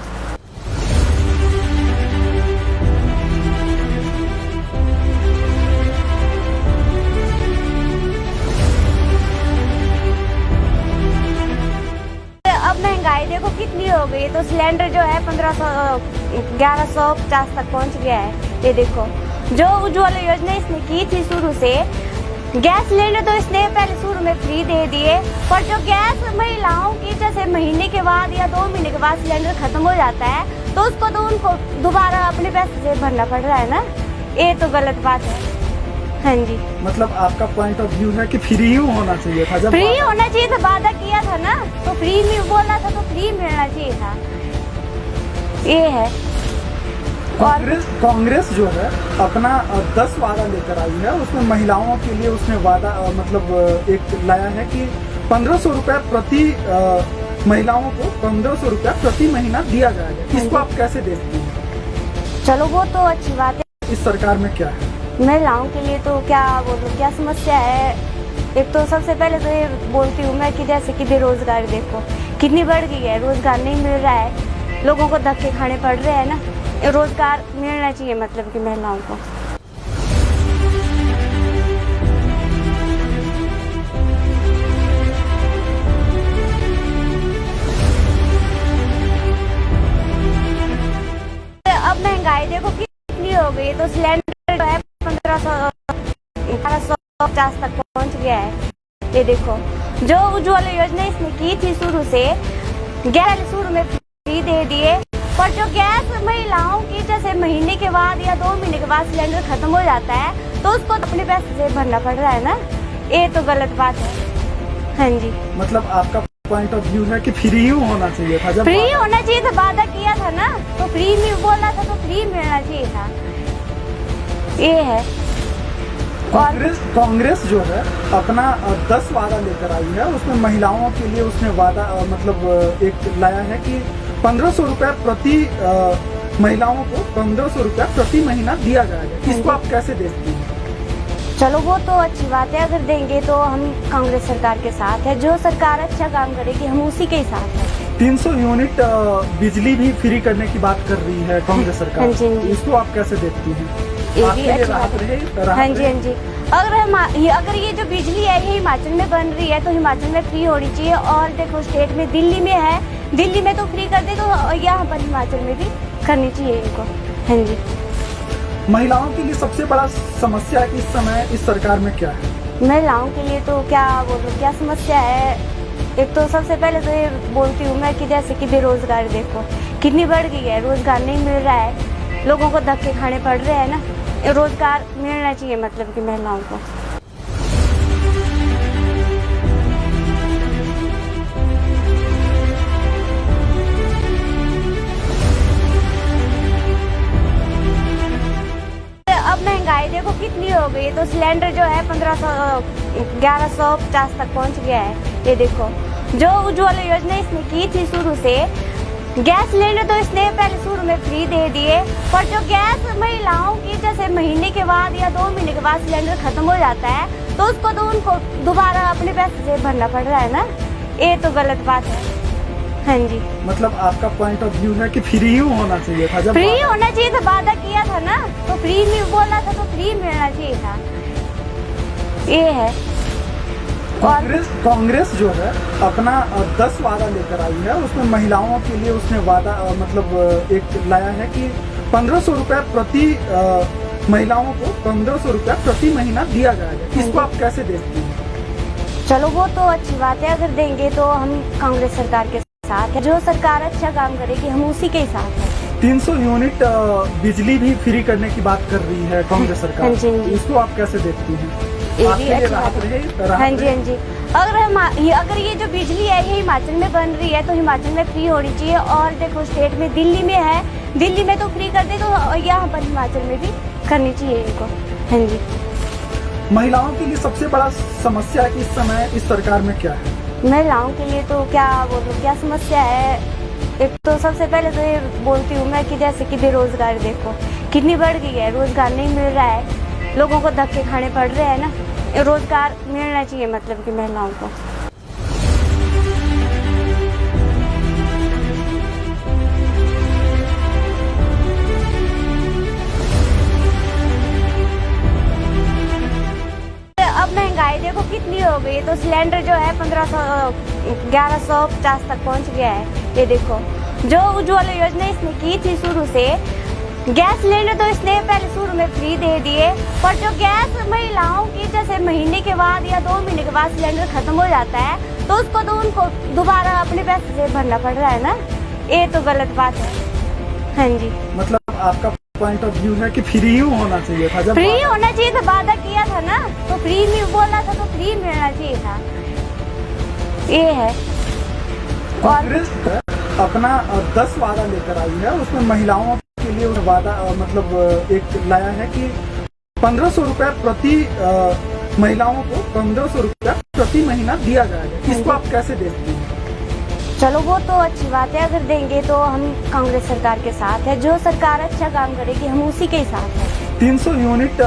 अब महंगाई देखो कितनी हो गई है, तो सिलेंडर जो है 1150 तक पहुंच गया है। ये देखो जो उज्ज्वला योजना इसने की थी शुरू से, गैस सिलेंडर तो इसने पहले शुरू में फ्री दे दिए, पर जो गैस महिलाओं की जैसे महीने के बाद या 2 महीने के बाद सिलेंडर खत्म हो जाता है तो उसको तो उनको दोबारा अपने पैसे से भरना पड़ रहा है ना, ये तो गलत बात है। हाँ जी, मतलब आपका पॉइंट ऑफ व्यू है कि फ्री ही होना चाहिए था। जब फ्री होना चाहिए था, वादा किया था ना, तो फ्री में बोला था तो फ्री मिलना चाहिए था, ये है। कांग्रेस जो है अपना 10 वादा लेकर आई है, उसमें महिलाओं के लिए उसने वादा मतलब एक लाया है कि 1500 रुपया प्रति महिलाओं को 1500 रुपया प्रति महीना दिया जाएगा। इसको आप कैसे देखती हैं? चलो वो तो अच्छी बात है। इस सरकार में क्या है? महिलाओं के लिए तो क्या बोलूं, क्या समस्या है। एक तो सबसे पहले तो ये बोलती हूँ मैं कि जैसे कि बेरोजगारी देखो कितनी बढ़ गई है, रोजगार नहीं मिल रहा है, लोगों को धक्के खाने पड़ रहे हैं ना, रोजगार मिलना चाहिए मतलब कि महिलाओं को। अब महंगाई देखो कितनी हो गई, तो सिलेंडर जो है 1150 तक पहुंच गया है। ये देखो जो उज्ज्वला योजना इसने की थी शुरू से, गैस शुरू में फ्री दे दिए, पर जो गैस महिलाओं की जैसे महीने के बाद या 2 महीने के बाद सिलेंडर खत्म हो जाता है तो उसको अपने पैसे से भरना पड़ रहा है ना, ये तो गलत बात है। हाँ जी, मतलब आपका पॉइंट ऑफ व्यू है कि फ्री ही होना चाहिए था। जब फ्री होना चाहिए था, वादा किया था ना, तो फ्री में बोला था तो फ्री मिलना चाहिए था, ये है। कांग्रेस जो है अपना 10 वादा लेकर आई है, उसमें महिलाओं के लिए उसने वादा मतलब एक लाया है कि 1500 रुपया प्रति महिलाओं को 1500 रुपया प्रति महीना दिया जाएगा। इसको आप कैसे देखती हैं? चलो वो तो अच्छी बात है, अगर देंगे तो हम कांग्रेस सरकार के साथ है, जो सरकार अच्छा काम करेगी हम उसी के साथ है। 300 यूनिट बिजली भी फ्री करने की बात कर रही है कांग्रेस सरकार। हाँ जी। इसको आप कैसे देखती हैं? ये भी अच्छी बात है। हाँ जी, हाँ जी। अगर ये जो बिजली है ये हिमाचल में बन रही है तो हिमाचल में फ्री होनी चाहिए, और देखो स्टेट में दिल्ली में है, दिल्ली में तो फ्री कर दे, तो यहाँ पर हिमाचल में भी करनी चाहिए इनको। हाँ जी, महिलाओं के लिए सबसे बड़ा समस्या इस समय इस सरकार में क्या है? महिलाओं के लिए तो क्या बोलूं, क्या समस्या है। एक तो सबसे पहले तो ये बोलती हूँ मैं कि जैसे कि बेरोजगारी देखो कितनी बढ़ गई है, रोजगार नहीं मिल रहा है, लोगों को धक्के खाने पड़ रहे हैं ना, रोजगार मिलना चाहिए मतलब कि महिलाओं को। अब महंगाई देखो कितनी हो गई, तो सिलेंडर जो है 1150 तक पहुंच गया है। ये देखो जो उज्ज्वला योजना इसने की थी शुरू से, गैस सिलेंडर तो इसने पहले शुरू में फ्री दे दिए, पर जो गैस महिलाओं की जैसे महीने के बाद या 2 महीने के बाद सिलेंडर खत्म हो जाता है तो उसको तो उनको दोबारा अपने पैसे से भरना पड़ रहा है ना, ये तो गलत बात है। हाँ जी, मतलब आपका पॉइंट ऑफ व्यू है कि फ्री ही होना चाहिए था। जब फ्री होना चाहिए था, वादा किया था ना, तो फ्री में बोला था तो फ्री मिलना चाहिए था, ये है। कांग्रेस जो है अपना 10 वादा लेकर आई है, उसमें महिलाओं के लिए उसने वादा मतलब एक लाया है कि 1500 रुपया प्रति महिलाओं को 1500 रुपया प्रति महीना दिया जाएगा। इसको आप कैसे देखती हैं? चलो वो तो अच्छी बात है, अगर देंगे तो हम कांग्रेस सरकार के साथ है, जो सरकार अच्छा काम करेगी हम उसी के साथ है। 300 यूनिट बिजली भी फ्री करने की बात कर रही है कांग्रेस सरकार। हाँ जी। इसको आप कैसे देखती हैं? ये भी अच्छी बात है। हाँ जी, हाँ जी। अगर ये जो बिजली है ये हिमाचल में बन रही है तो हिमाचल में फ्री होनी चाहिए, और देखो स्टेट में दिल्ली में है, दिल्ली में तो फ्री कर दे, तो यहाँ पर हिमाचल में भी करनी चाहिए इनको। हाँ जी, महिलाओं के लिए सबसे बड़ा समस्या इस समय इस सरकार में क्या है? महिलाओं के लिए तो क्या बोलूं, क्या समस्या है। एक तो सबसे पहले तो ये बोलती हूँ मैं कि जैसे कि बेरोजगारी देखो कितनी बढ़ गई है, रोजगार नहीं मिल रहा है, लोगों को धक्के खाने पड़ रहे हैं ना, रोजगार मिलना चाहिए मतलब कि महिलाओं को। अब महंगाई देखो कितनी हो गई, तो सिलेंडर जो है 1150 तक पहुंच गया है। ये देखो जो उज्ज्वला योजना इसने की थी शुरू से, गैस सिलेंडर तो इसने पहले शुरू में फ्री दे दिए, पर जो गैस महिलाओं की जैसे महीने के बाद या 2 महीने के बाद सिलेंडर खत्म हो जाता है तो उसको तो उनको दोबारा अपने पैसे से भरना पड़ रहा है ना, ये तो गलत बात है। हाँ जी, मतलब आपका पॉइंट ऑफ व्यू है कि फ्री ही होना चाहिए था, जब फ्री होना चाहिए था, वादा किया था ना तो फ्री में बोला था तो फ्री मिलना चाहिए था, ये है। और कांग्रेस अपना 10 वादा लेकर आई है, उसमें महिलाओं के लिए वादा मतलब एक लाया है कि 1500 रुपया प्रति महिलाओं को 1500 रुपया प्रति महीना दिया जाएगा। इसको आप कैसे देखती हैं? चलो वो तो अच्छी बात है, अगर देंगे तो हम कांग्रेस सरकार के साथ है, जो सरकार अच्छा काम करेगी हम उसी के साथ है। 300 यूनिट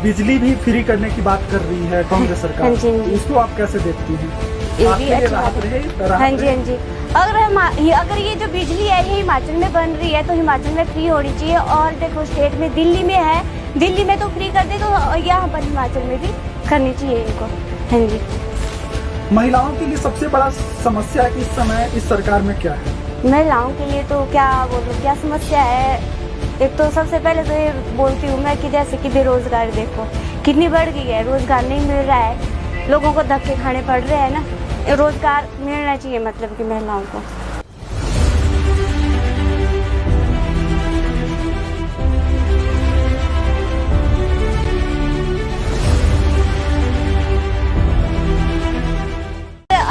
बिजली भी फ्री करने की बात कर रही है कांग्रेस सरकार, हाँ जी, हाँ जी। इसको आप कैसे देखती हैं? ये आपके भी लिए अच्छी राहत बात है। रहे? हाँ जी, हाँ जी। अगर ये जो बिजली है ये हिमाचल में बन रही है तो हिमाचल में फ्री होनी चाहिए। और देखो स्टेट में दिल्ली में है, दिल्ली में तो फ्री कर दे तो यहाँ पर हिमाचल में भी करनी चाहिए इनको। हाँ जी। महिलाओं के लिए सबसे बड़ा समस्या इस समय इस सरकार में क्या है? महिलाओं के लिए तो क्या बोलूं, क्या समस्या है। एक तो सबसे पहले तो ये बोलती हूँ मैं कि जैसे कि बेरोजगारी देखो कितनी बढ़ गई है, रोजगार नहीं मिल रहा है, लोगों को धक्के खाने पड़ रहे हैं ना, रोजगार मिलना चाहिए मतलब कि महिलाओं को।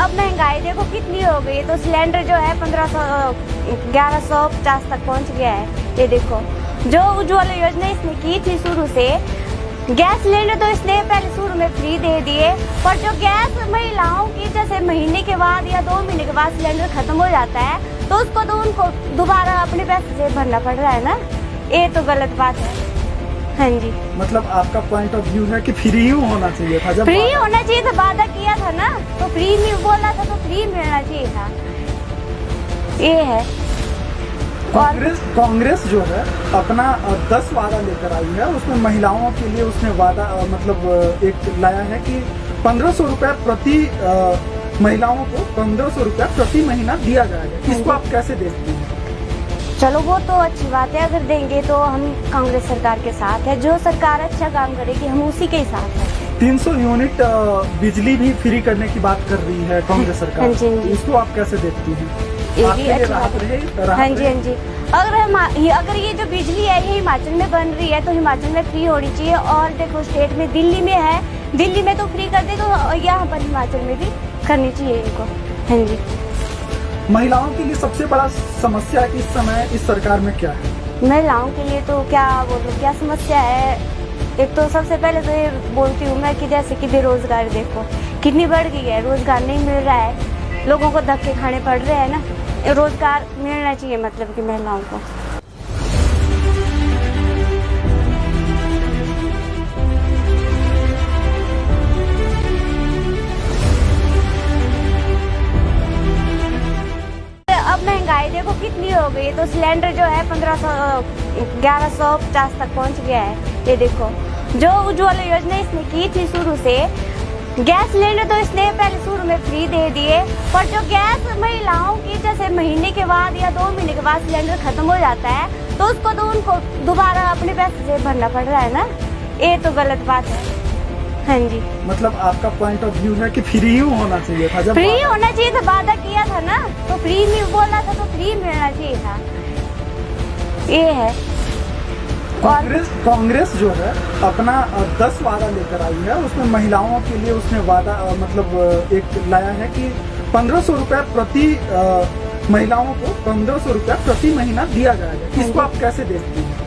अब महंगाई देखो कितनी हो गई है, तो सिलेंडर जो है 1150 तक पहुंच गया है। ये देखो जो उज्ज्वला योजना इसने की थी शुरू से, गैस सिलेंडर तो इसने पहले शुरू में फ्री दे दिए, पर जो गैस महिलाओं की जैसे महीने के बाद या 2 महीने के बाद सिलेंडर खत्म हो जाता है तो उसको तो उनको दोबारा अपने पैसे से भरना पड़ रहा है ना, ये तो गलत बात है। हाँ जी, मतलब आपका पॉइंट ऑफ व्यू है कि फ्री ही होना चाहिए था, जब फ्री होना चाहिए था, वादा किया था ना तो फ्री में बोला था तो फ्री मिलना चाहिए था, ये है। कांग्रेस जो है अपना 10 वादा लेकर आई है, उसमें महिलाओं के लिए उसने वादा मतलब एक लाया है कि 1500 रुपया प्रति महिलाओं को 1500 रुपया प्रति महीना दिया जाएगा। इसको आप कैसे देखती हैं? चलो वो तो अच्छी बात है, अगर देंगे तो हम कांग्रेस सरकार के साथ है, जो सरकार अच्छा काम करेगी हम उसी के साथ है। 300 यूनिट बिजली भी फ्री करने की बात कर रही है कांग्रेस सरकार, हाँ जी, हाँ जी। इसको आप कैसे देखती हैं? ये आपके भी लिए अच्छी राहत बात है। रहे? हाँ जी, हाँ जी। अगर ये जो बिजली है ये हिमाचल में बन रही है तो हिमाचल में फ्री होनी चाहिए। और देखो स्टेट में दिल्ली में है, दिल्ली में तो फ्री कर दे तो यहाँ पर हिमाचल में भी करनी चाहिए इनको। हाँ जी। महिलाओं के लिए सबसे बड़ा समस्या इस समय इस सरकार में क्या है? महिलाओं के लिए तो क्या बोलूं, क्या समस्या है। एक तो सबसे पहले तो ये बोलती हूँ मैं कि जैसे कि बेरोजगारी देखो कितनी बढ़ गई है, रोजगार नहीं मिल रहा है, लोगों को धक्के खाने पड़ रहे हैं ना, रोजगार मिलना चाहिए मतलब कि महिलाओं को। अब महंगाई देखो कितनी हो गई है, तो सिलेंडर जो है 1150 तक पहुंच गया है। ये देखो जो उज्ज्वला योजना इसने की थी शुरू से, गैस सिलेंडर तो इसने पहले शुरू में फ्री दे दिए, पर जो गैस महिलाओं की जैसे महीने के बाद या 2 महीने के बाद सिलेंडर खत्म हो जाता है तो उसको तो उनको दोबारा अपने पैसे से भरना पड़ रहा है ना, ये तो गलत बात है। हाँ जी, मतलब आपका पॉइंट ऑफ व्यू है कि फ्री ही होना चाहिए था, जब फ्री होना चाहिए था, वादा किया था ना तो फ्री में बोला था तो फ्री मिलना चाहिए था, ये है। कांग्रेस जो है अपना 10 वादा लेकर आई है, उसमें महिलाओं के लिए उसने वादा मतलब एक लाया है कि 1500 रुपया प्रति महिलाओं को 1500 रुपया प्रति महीना दिया जाएगा। इसको आप कैसे देखती हैं?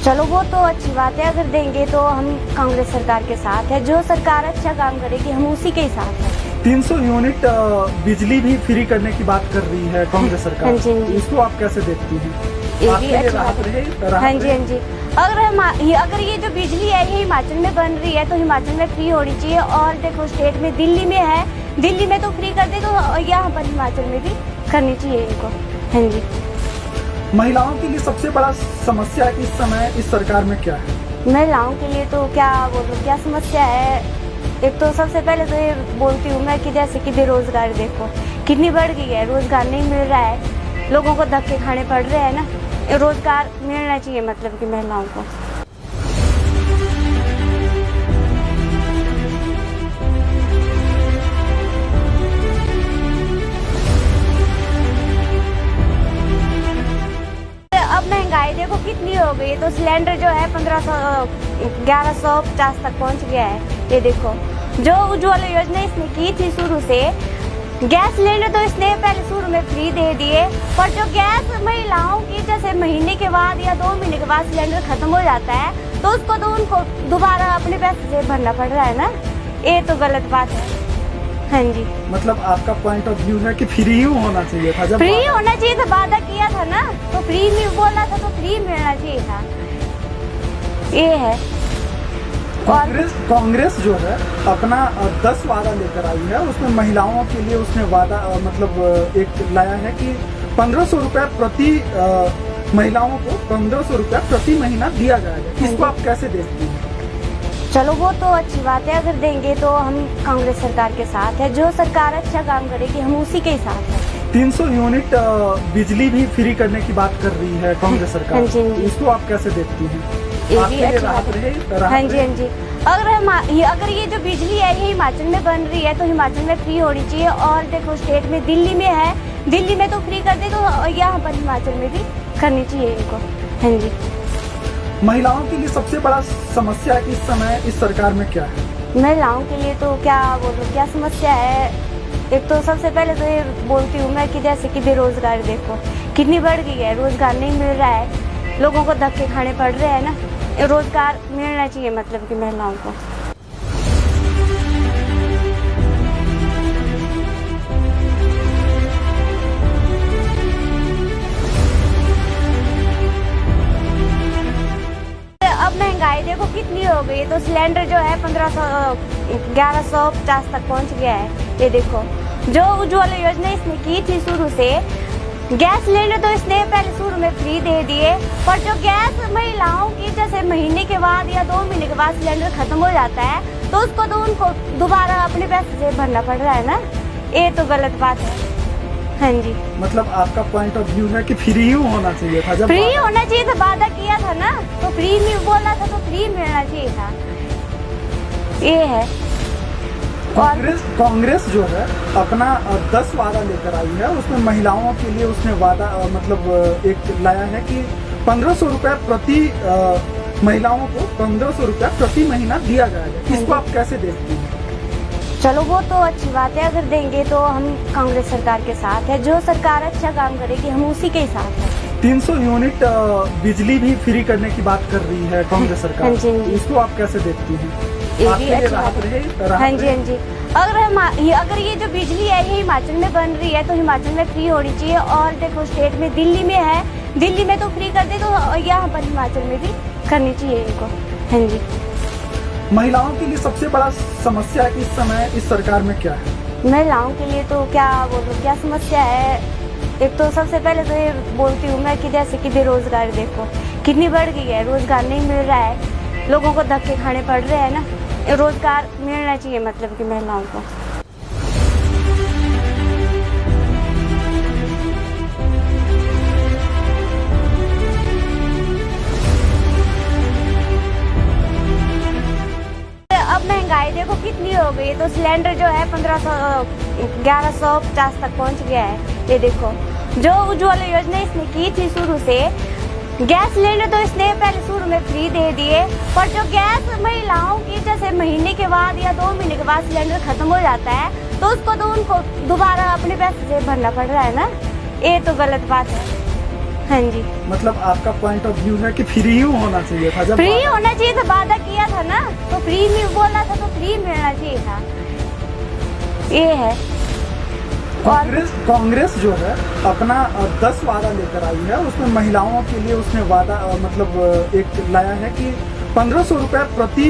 चलो वो तो अच्छी बात है, अगर देंगे तो हम कांग्रेस सरकार के साथ है, जो सरकार अच्छा काम करेगी हम उसी के साथ है। 300 यूनिट बिजली भी फ्री करने की बात कर रही है कांग्रेस सरकार, हाँ जी, हाँ जी। इसको आप कैसे देखती हैं? ये आपके भी लिए अच्छी राहत बात है। रहे? हाँ जी, हाँ जी। अगर ये जो बिजली है ये हिमाचल में बन रही है तो हिमाचल में फ्री होनी चाहिए। और देखो स्टेट में दिल्ली में है, दिल्ली में तो फ्री कर दे तो यहाँ पर हिमाचल में भी करनी चाहिए इनको। हाँ जी। महिलाओं के लिए सबसे बड़ा समस्या इस समय इस सरकार में क्या है? महिलाओं के लिए तो क्या बोलूं, क्या समस्या है। एक तो सबसे पहले तो ये बोलती हूँ मैं कि जैसे कि बेरोजगारी देखो कितनी बढ़ गई है, रोजगार नहीं मिल रहा है, लोगों को धक्के खाने पड़ रहे हैं ना, रोजगार मिलना चाहिए मतलब कि महिलाओं को। अब महंगाई देखो कितनी हो गई है, तो सिलेंडर जो है 1150 तक पहुंच गया है। ये देखो, जो उज्ज्वला योजना इसने की थी शुरू से, गैस सिलेंडर तो इसने पहले शुरू में फ्री दे दिए, पर जो गैस महिलाओं की जैसे महीने के बाद या 2 महीने के बाद सिलेंडर खत्म हो जाता है, तो उसको तो उनको दोबारा अपने पैसे से भरना पड़ रहा है ना। ये तो गलत बात है। हाँ जी, मतलब आपका पॉइंट ऑफ व्यू है कि फ्री ही होना चाहिए था। जब फ्री होना चाहिए था, वादा किया था ना, तो फ्री में बोला था तो फ्री मिलना चाहिए था। ये है। कांग्रेस जो है अपना 10 वादा लेकर आई है, उसमें महिलाओं के लिए उसने वादा मतलब एक लाया है कि 1500 रुपया प्रति महिलाओं को 1500 रुपया प्रति महीना दिया जाएगा। इसको आप कैसे देखती हैं? चलो वो तो अच्छी बात है, अगर देंगे तो हम कांग्रेस सरकार के साथ है। जो सरकार अच्छा काम करेगी हम उसी के साथ है। 300 यूनिट बिजली भी फ्री करने की बात कर रही है कांग्रेस सरकार। हाँ जी, हाँ जी। इसको आप कैसे देखती हैं? ये भी अच्छी बात है। हाँ जी, हाँ जी। अगर ये जो बिजली है ये हिमाचल में बन रही है तो हिमाचल में फ्री होनी चाहिए। और देखो स्टेट में दिल्ली में है, दिल्ली में तो फ्री कर दे, तो यहाँ पर हिमाचल में भी करनी चाहिए इनको। हाँ जी। महिलाओं के लिए सबसे बड़ा समस्या इस समय इस सरकार में क्या है? महिलाओं के लिए तो क्या बोलो, क्या समस्या है। एक तो सबसे पहले तो ये बोलती हूँ मैं कि जैसे कि बेरोजगारी देखो कितनी बढ़ गई है, रोजगार नहीं मिल रहा है, लोगों को धक्के खाने पड़ रहे हैं ना। रोजगार मिलना चाहिए मतलब कि महिलाओं को। अब महंगाई देखो कितनी हो गई है, तो सिलेंडर जो है 1150 तक पहुंच गया है। ये देखो, जो उज्ज्वला योजना इसने की थी शुरू से, गैस सिलेंडर तो इसने पहले शुरू में फ्री दे दिए, पर जो गैस महिलाओं की जैसे महीने के बाद या 2 महीने के बाद सिलेंडर खत्म हो जाता है, तो उसको तो उनको दोबारा अपने पैसे से भरना पड़ रहा है ना। ये तो गलत बात है। हाँ जी, मतलब आपका पॉइंट ऑफ व्यू है कि फ्री ही होना चाहिए था। जब फ्री होना चाहिए था, वादा किया था ना, तो फ्री में बोला था तो फ्री मिलना चाहिए था। ये है। कांग्रेस जो है अपना 10 वादा लेकर आई है, उसमें महिलाओं के लिए उसने वादा मतलब एक लाया है कि 1500 रुपया प्रति महिलाओं को 1500 रुपया प्रति महीना दिया जाएगा। इसको आप कैसे देखती हैं? चलो वो तो अच्छी बात है, अगर देंगे तो हम कांग्रेस सरकार के साथ है। जो सरकार अच्छा काम करेगी हम उसी के साथ है। 300 यूनिट बिजली भी फ्री करने की बात कर रही है कांग्रेस सरकार। हाँ जी, हाँ जी। इसको आप कैसे देखती हैं? ये भी अच्छी बात है। हाँ जी, हाँ जी। अगर ये जो बिजली है ये हिमाचल में बन रही है तो हिमाचल में फ्री होनी चाहिए। और देखो स्टेट में दिल्ली में है, दिल्ली में तो फ्री कर दे, तो यहाँ पर हिमाचल में भी करनी चाहिए इनको। हाँ जी। महिलाओं के लिए सबसे बड़ा समस्या इस समय इस सरकार में क्या है? महिलाओं के लिए तो क्या बोलो, क्या समस्या है। एक तो सबसे पहले तो ये बोलती हूँ मैं कि जैसे कि बेरोजगारी देखो कितनी बढ़ गई है, रोजगार नहीं मिल रहा है, लोगों को धक्के खाने पड़ रहे हैं ना। रोजगार मिलना चाहिए मतलब कि महिलाओं को। अब महंगाई देखो कितनी हो गई है, तो सिलेंडर जो है 1150 तक पहुंच गया है। ये देखो, जो उज्ज्वला योजना इसने की थी शुरू से, गैस सिलेंडर तो इसने पहले शुरू में फ्री दे दिए, पर जो गैस महिलाओं की जैसे महीने के बाद या 2 महीने के बाद सिलेंडर खत्म हो जाता है, तो उसको तो उनको दोबारा अपने पैसे से भरना पड़ रहा है ना। ये तो गलत बात है। हाँ जी, मतलब आपका पॉइंट ऑफ व्यू है कि फ्री ही होना चाहिए था। जब फ्री होना चाहिए था, वादा किया था ना, तो फ्री में बोला था तो फ्री मिलना चाहिए था। ये है। कांग्रेस जो है अपना 10 वादा लेकर आई है, उसमें महिलाओं के लिए उसने वादा मतलब एक लाया है कि 1500 रुपया प्रति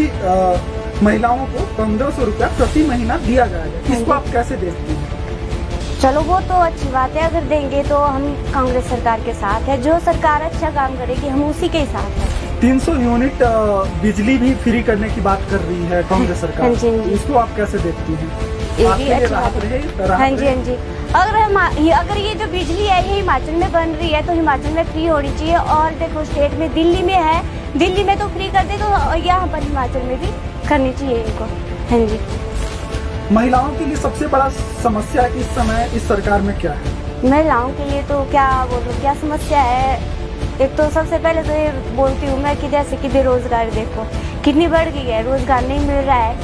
महिलाओं को 1500 रुपया प्रति महीना दिया जाएगा। इसको आप कैसे देखती हैं? चलो वो तो अच्छी बात है, अगर देंगे तो हम कांग्रेस सरकार के साथ है। जो सरकार अच्छा काम करेगी हम उसी के साथ है। 300 यूनिट बिजली भी फ्री करने की बात कर रही है कांग्रेस सरकार। हाँ जी, हाँ जी। इसको आप कैसे देखती हैं? ये आपके भी लिए अच्छी राहत बात है। रहे हाँ जी, हाँ जी। अगर ये जो बिजली है ये हिमाचल में बन रही है तो हिमाचल में फ्री होनी चाहिए। और देखो स्टेट में दिल्ली में है, दिल्ली में तो फ्री कर दे तो यहाँ पर हिमाचल में भी करनी चाहिए इनको। हाँ जी। महिलाओं के लिए सबसे बड़ा समस्या इस समय इस सरकार में क्या है? महिलाओं के लिए तो क्या बोलूं, क्या समस्या है। एक तो सबसे पहले तो ये बोलती हूँ मैं कि जैसे कि बेरोजगारी देखो कितनी बढ़ गई है, रोजगार नहीं मिल रहा है,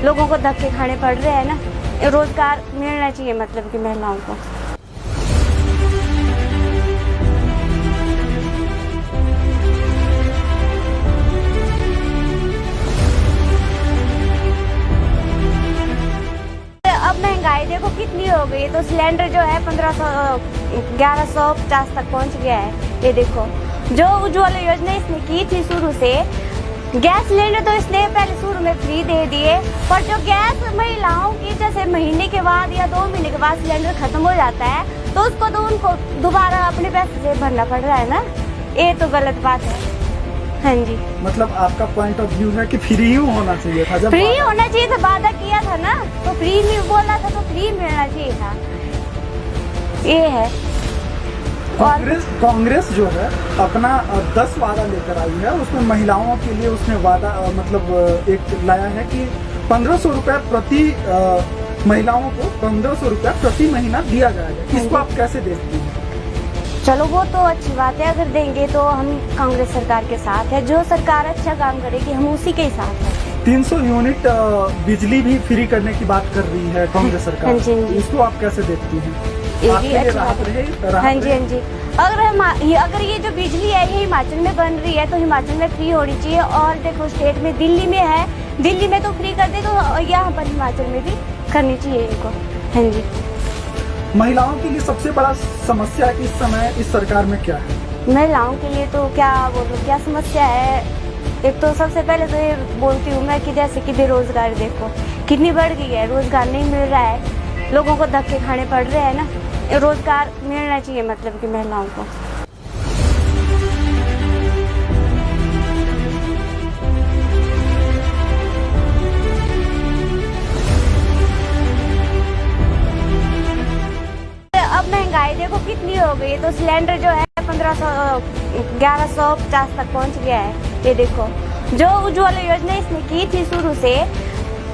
लोगों को धक्के खाने पड़ रहे हैं ना। रोजगार मिलना चाहिए मतलब कि महिलाओं को। अब महंगाई देखो कितनी हो गई है, तो सिलेंडर जो है 1150 तक पहुंच गया है। ये देखो जो उज्ज्वला योजना इसने की थी शुरू से, गैस सिलेंडर तो इसने पहले शुरू में फ्री दे दिए, पर जो गैस महिलाओं की जैसे महीने के बाद या 2 महीने के बाद सिलेंडर खत्म हो जाता है तो उसको तो उनको दोबारा अपने पैसे से भरना पड़ रहा है ना। ये तो गलत बात है। हाँ जी। मतलब आपका पॉइंट ऑफ व्यू है कि फ्री ही होना चाहिए था। जब फ्री होना चाहिए था, वादा किया था ना, तो फ्री में बोला था तो फ्री मिलना चाहिए था। ये है। कांग्रेस जो है अपना 10 वादा लेकर आई है, उसमें महिलाओं के लिए उसने वादा मतलब एक लाया है कि 1500 रुपया प्रति महिलाओं को 1500 रुपया प्रति महीना दिया जाएगा। इसको आप कैसे देखती हैं? चलो वो तो अच्छी बात है, अगर देंगे तो हम कांग्रेस सरकार के साथ है। जो सरकार अच्छा काम करेगी हम उसी के ही साथ है। 300 यूनिट बिजली भी फ्री करने की बात कर रही है कांग्रेस सरकार। हाँ जी, हाँ जी। इसको आप कैसे देखती हैं? ये आपके भी लिए अच्छी राहत बात है। रहे? हाँ जी, हाँ जी। अगर ये जो बिजली है ये हिमाचल में बन रही है तो हिमाचल में फ्री होनी चाहिए। और देखो स्टेट में दिल्ली में है, दिल्ली में तो फ्री कर दे तो यहाँ पर हिमाचल में भी करनी चाहिए इनको। हाँ जी। महिलाओं के लिए सबसे बड़ा समस्या इस समय इस सरकार में क्या है? महिलाओं के लिए तो क्या बोलूं, क्या समस्या है। एक तो सबसे पहले तो ये बोलती हूँ मैं कि जैसे कि बेरोजगारी देखो कितनी बढ़ गई है, रोजगार नहीं मिल रहा है, लोगों को धक्के खाने पड़ रहे हैं ना। रोजगार मिलना चाहिए मतलब कि महिलाओं को। अब महंगाई देखो कितनी हो गई है, तो सिलेंडर जो है 1150 तक पहुंच गया है। ये देखो जो उज्ज्वला योजना इसने की थी शुरू से,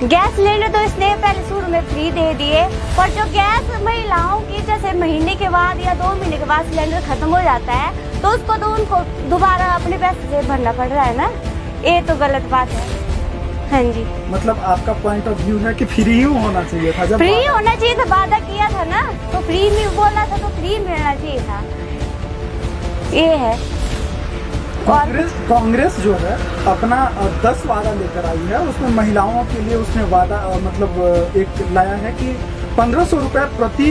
गैस सिलेंडर तो इसने पहले शुरू में फ्री दे दिए, पर जो गैस महिलाओं की जैसे महीने के बाद या 2 महीने के बाद सिलेंडर खत्म हो जाता है तो उसको तो उनको दोबारा अपने पैसे से भरना पड़ रहा है ना। ये तो गलत बात है। हाँ जी। मतलब आपका पॉइंट ऑफ व्यू है कि फ्री ही होना चाहिए था। जब फ्री होना चाहिए था, वादा किया था ना, तो फ्री में बोला था तो फ्री मिलना चाहिए था। ये है। कांग्रेस जो है अपना 10 वादा लेकर आई है, उसमें महिलाओं के लिए उसने वादा मतलब एक लाया है कि 1500 रुपया प्रति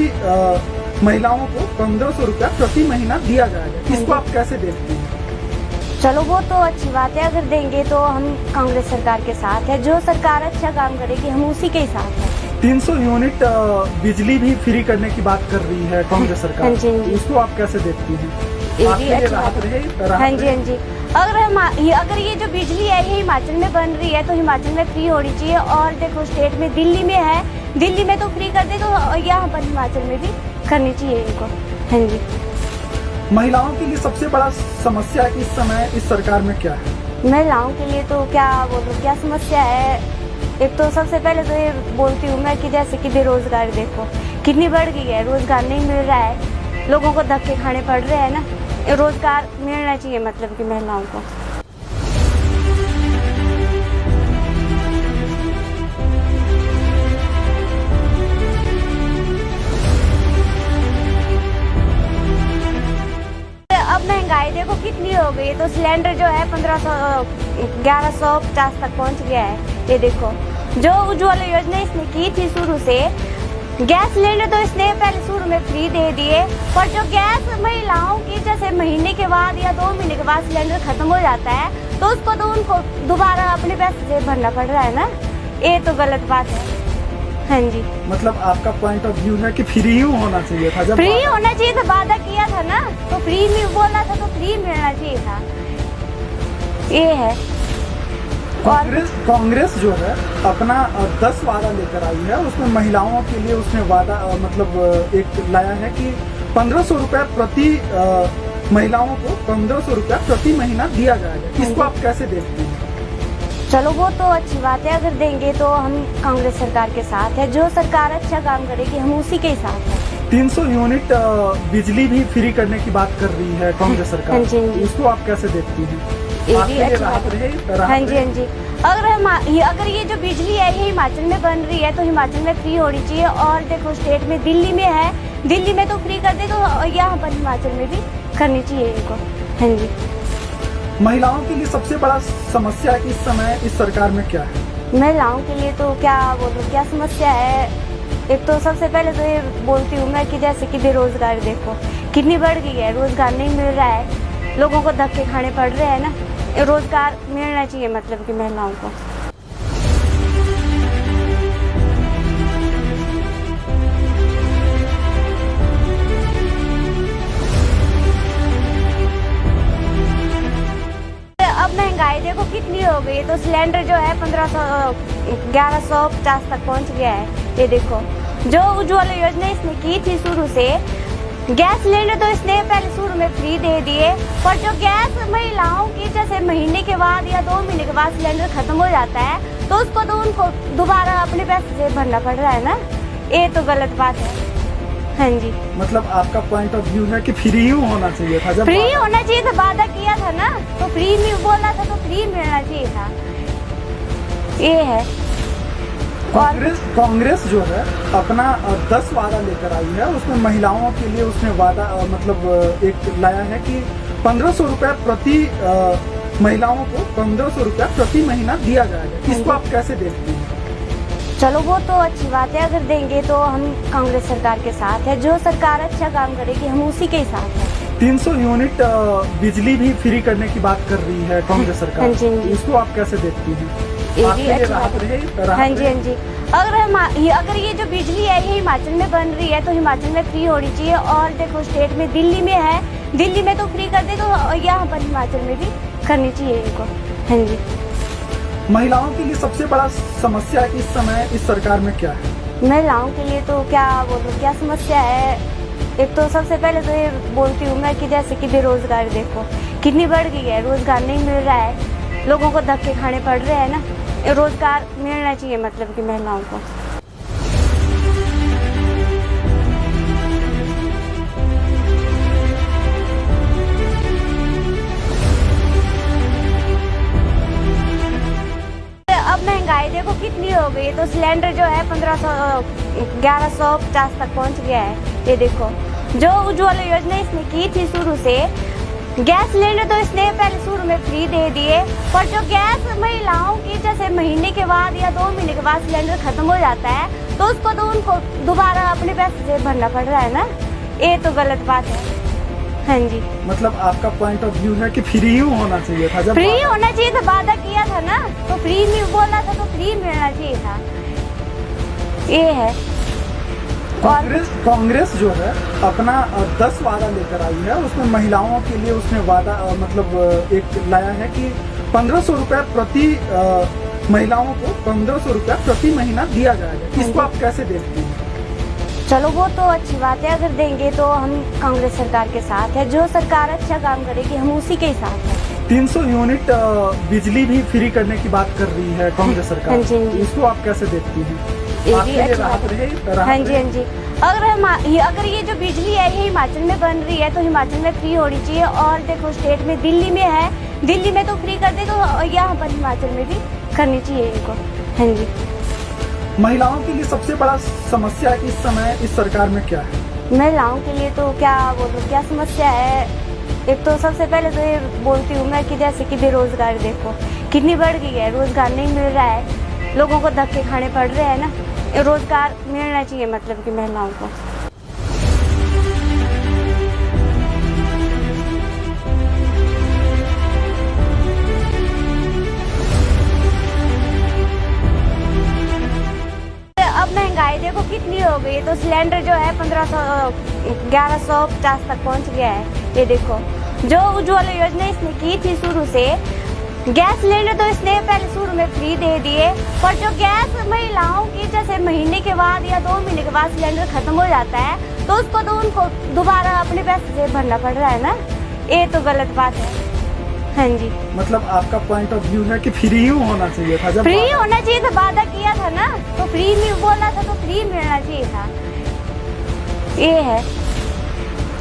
महिलाओं को 1500 रुपया प्रति महीना दिया जाएगा। इसको आप कैसे देखती हैं? चलो वो तो अच्छी बात है, अगर देंगे तो हम कांग्रेस सरकार के साथ है। जो सरकार अच्छा काम करेगी हम उसी के ही साथ है। 300 यूनिट बिजली भी फ्री करने की बात कर रही है कांग्रेस सरकार। हाँ जी, हाँ जी। इसको आप कैसे देखती हैं? ये आपके भी लिए अच्छी राहत बात है। रहे? हाँ जी, हाँ जी। अगर ये जो बिजली है ये हिमाचल में बन रही है तो हिमाचल में फ्री होनी चाहिए। और देखो स्टेट में दिल्ली में है, दिल्ली में तो फ्री कर दे तो यहाँ पर हिमाचल में भी करनी चाहिए इनको। हाँ जी। महिलाओं के लिए सबसे बड़ा समस्या इस समय इस सरकार में क्या है? महिलाओं के लिए तो क्या बोलूं, क्या समस्या है। एक तो सबसे पहले तो ये बोलती हूँ मैं कि जैसे कि बेरोजगारी देखो कितनी बढ़ गई है, रोजगार नहीं मिल रहा है, लोगों को धक्के खाने पड़ रहे हैं ना। रोजगार मिलना चाहिए मतलब कि महिलाओं को। अब महंगाई देखो कितनी हो गई है, तो सिलेंडर जो है 1150 तक पहुंच गया है। ये देखो जो उज्ज्वला योजना इसने की थी शुरू से, गैस सिलेंडर तो इसने पहले शुरू में फ्री दे दिए, पर जो गैस महिलाओं की जैसे महीने के बाद या 2 महीने के बाद सिलेंडर खत्म हो जाता है तो उसको तो उनको दोबारा अपने पैसे से भरना पड़ रहा है ना। ये तो गलत बात है। हाँ जी। मतलब आपका पॉइंट ऑफ व्यू है कि फ्री ही होना चाहिए था। जब फ्री होना चाहिए था, वादा किया था ना, तो फ्री में बोला था तो फ्री मिलना चाहिए था। ये है। कांग्रेस जो है अपना 10 वादा लेकर आई है, उसमें महिलाओं के लिए उसने वादा मतलब एक लाया है कि 1500 रुपया प्रति महिलाओं को 1500 रुपया प्रति महीना दिया जाएगा। इसको आप कैसे देखते हैं? चलो वो तो अच्छी बात है, अगर देंगे तो हम कांग्रेस सरकार के साथ है। जो सरकार अच्छा काम करेगी हम उसी के साथ है। 300 यूनिट बिजली भी फ्री करने की बात कर रही है कांग्रेस सरकार। हाँ जी। इसको आप कैसे देखती हैं? ये आपके भी लिए अच्छी राहत बात है। रहे? हाँ जी, हाँ जी। अगर ये जो बिजली है ये हिमाचल में बन रही है तो हिमाचल में फ्री होनी चाहिए। और देखो स्टेट में दिल्ली में है, दिल्ली में तो फ्री कर दे तो यहाँ पर हिमाचल में भी करनी चाहिए इनको। हाँ जी। महिलाओं के लिए सबसे बड़ा समस्या इस समय इस सरकार में क्या है? महिलाओं के लिए तो क्या बोलूं, क्या समस्या है। एक तो सबसे पहले तो ये बोलती हूँ मैं कि जैसे कि बेरोजगारी देखो कितनी बढ़ गई है, रोजगार नहीं मिल रहा है, लोगों को धक्के खाने पड़ रहे हैं ना। रोजगार मिलना चाहिए मतलब कि महिलाओं को। अब महंगाई देखो कितनी हो गई है, तो सिलेंडर जो है 1150 तक पहुंच गया है। ये देखो जो उज्ज्वला योजना इसने की थी शुरू से, गैस सिलेंडर तो इसने पहले शुरू में फ्री दे दिए, पर जो गैस महिलाओं की जैसे महीने के बाद या 2 महीने के बाद सिलेंडर खत्म हो जाता है तो उसको तो उनको दोबारा अपने पैसे से भरना पड़ रहा है ना। ये तो गलत बात है। हाँ जी। मतलब आपका पॉइंट ऑफ व्यू है कि फ्री ही होना चाहिए था। जब फ्री होना चाहिए था, वादा किया था ना, तो फ्री में बोला था तो फ्री मिलना चाहिए था। ये है। कांग्रेस जो है अपना 10 वादा लेकर आई है, उसमें महिलाओं के लिए उसने वादा मतलब एक लाया है कि 1500 रुपया प्रति महिलाओं को 1500 रुपया प्रति महीना दिया जाएगा। इसको आप कैसे देखती हैं? चलो वो तो अच्छी बात है, अगर देंगे तो हम कांग्रेस सरकार के साथ है। जो सरकार अच्छा काम करेगी हम उसी के साथ है। 300 यूनिट बिजली भी फ्री करने की बात कर रही है कांग्रेस सरकार। हाँ जी, हाँ जी। इसको आप कैसे देखती हैं? ये आपके भी लिए अच्छी राहत बात है। रहे? हाँ जी, हाँ जी। अगर ये जो बिजली है ये हिमाचल में बन रही है तो हिमाचल में फ्री होनी चाहिए। और देखो स्टेट में दिल्ली में है, दिल्ली में तो फ्री कर दे तो यहाँ पर हिमाचल में भी करनी चाहिए इनको। हाँ जी। महिलाओं के लिए सबसे बड़ा समस्या इस समय इस सरकार में क्या है? महिलाओं के लिए तो क्या बोलूं, क्या समस्या है। एक तो सबसे पहले तो ये बोलती हूँ मैं कि जैसे कि बेरोजगारी देखो कितनी बढ़ गई है, रोजगार नहीं मिल रहा है, लोगों को धक्के खाने पड़ रहे हैं ना। रोजगार मिलना चाहिए मतलब कि महिलाओं को। अब महंगाई देखो कितनी हो गई है, तो सिलेंडर जो है 1150 तक पहुंच गया है। ये देखो जो उज्ज्वला योजना इसने की थी शुरू से, गैस सिलेंडर तो इसने पहले शुरू में फ्री दे दिए, पर जो गैस महिलाओं की जैसे महीने के बाद या 2 महीने के बाद सिलेंडर खत्म हो जाता है तो उसको तो उनको दोबारा अपने पैसे से भरना पड़ रहा है ना। ये तो गलत बात है। हाँ जी। मतलब आपका पॉइंट ऑफ व्यू है कि फ्री ही होना चाहिए था। जब फ्री होना चाहिए था, वादा किया था ना, तो फ्री में बोला था तो फ्री मिलना चाहिए था। ये है। कांग्रेस जो है अपना 10 वादा लेकर आई है, उसमें महिलाओं के लिए उसने वादा मतलब एक लाया है कि 1500 रुपया प्रति महिलाओं को 1500 रुपया प्रति महीना दिया जाएगा। इसको आप कैसे देखती हैं? चलो वो तो अच्छी बात है, अगर देंगे तो हम कांग्रेस सरकार के साथ है। जो सरकार अच्छा काम करेगी हम उसी के साथ है। 300 यूनिट बिजली भी फ्री करने की बात कर रही है कांग्रेस सरकार। हाँ जी, हाँ जी। इसको आप कैसे देखती हैं? ये आपके भी लिए अच्छी राहत बात है। रहे? हाँ जी, हाँ जी। अगर ये जो बिजली है ये हिमाचल में बन रही है तो हिमाचल में फ्री होनी चाहिए। और देखो स्टेट में दिल्ली में है, दिल्ली में तो फ्री कर दे तो यहाँ पर हिमाचल में भी करनी चाहिए इनको। हाँ जी। महिलाओं के लिए सबसे बड़ा समस्या इस समय इस सरकार में क्या है? महिलाओं के लिए तो क्या बोलूं, क्या समस्या है। एक तो सबसे पहले तो ये बोलती हूँ मैं कि जैसे कि बेरोजगारी देखो कितनी बढ़ गई है, रोजगार नहीं मिल रहा है, लोगों को धक्के खाने पड़ रहे हैं ना। रोजगार मिलना चाहिए मतलब कि महिलाओं को। अब महंगाई देखो कितनी हो गई है, तो सिलेंडर जो है 1150 तक पहुंच गया है। ये देखो जो उज्ज्वला योजना इसने की थी शुरू से, गैस सिलेंडर तो इसने पहले शुरू में फ्री दे दिए, पर जो गैस महिलाओं की जैसे महीने के बाद या 2 महीने के बाद सिलेंडर खत्म हो जाता है तो उसको तो उनको दोबारा अपने पैसे से भरना पड़ रहा है ना, ये तो गलत बात है। हाँ जी, मतलब आपका पॉइंट ऑफ व्यू है कि फ्री ही होना चाहिए था, जब फ्री होना चाहिए था, वादा किया था ना तो फ्री में बोला था तो फ्री मिलना चाहिए था, ये है।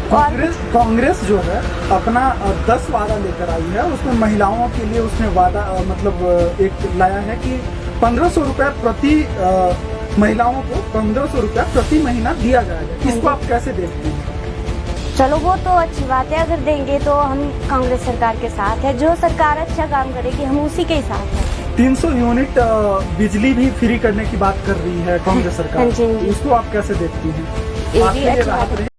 कांग्रेस जो है अपना 10 वादा लेकर आई है, उसमें महिलाओं के लिए उसने वादा मतलब एक लाया है कि 1500 रुपया प्रति महिलाओं को 1500 रुपया प्रति महीना दिया जाएगा। इसको आप कैसे देखते हैं? चलो वो तो अच्छी बात है, अगर देंगे तो हम कांग्रेस सरकार के साथ है, जो सरकार अच्छा काम करेगी हम उसी के साथ है। 300 यूनिट बिजली भी फ्री करने की बात कर रही है कांग्रेस सरकार, हाँ जी, हाँ जी। इसको आप कैसे देखती हैं? ये भी आपके लिए अच्छी बात राहत है। रही?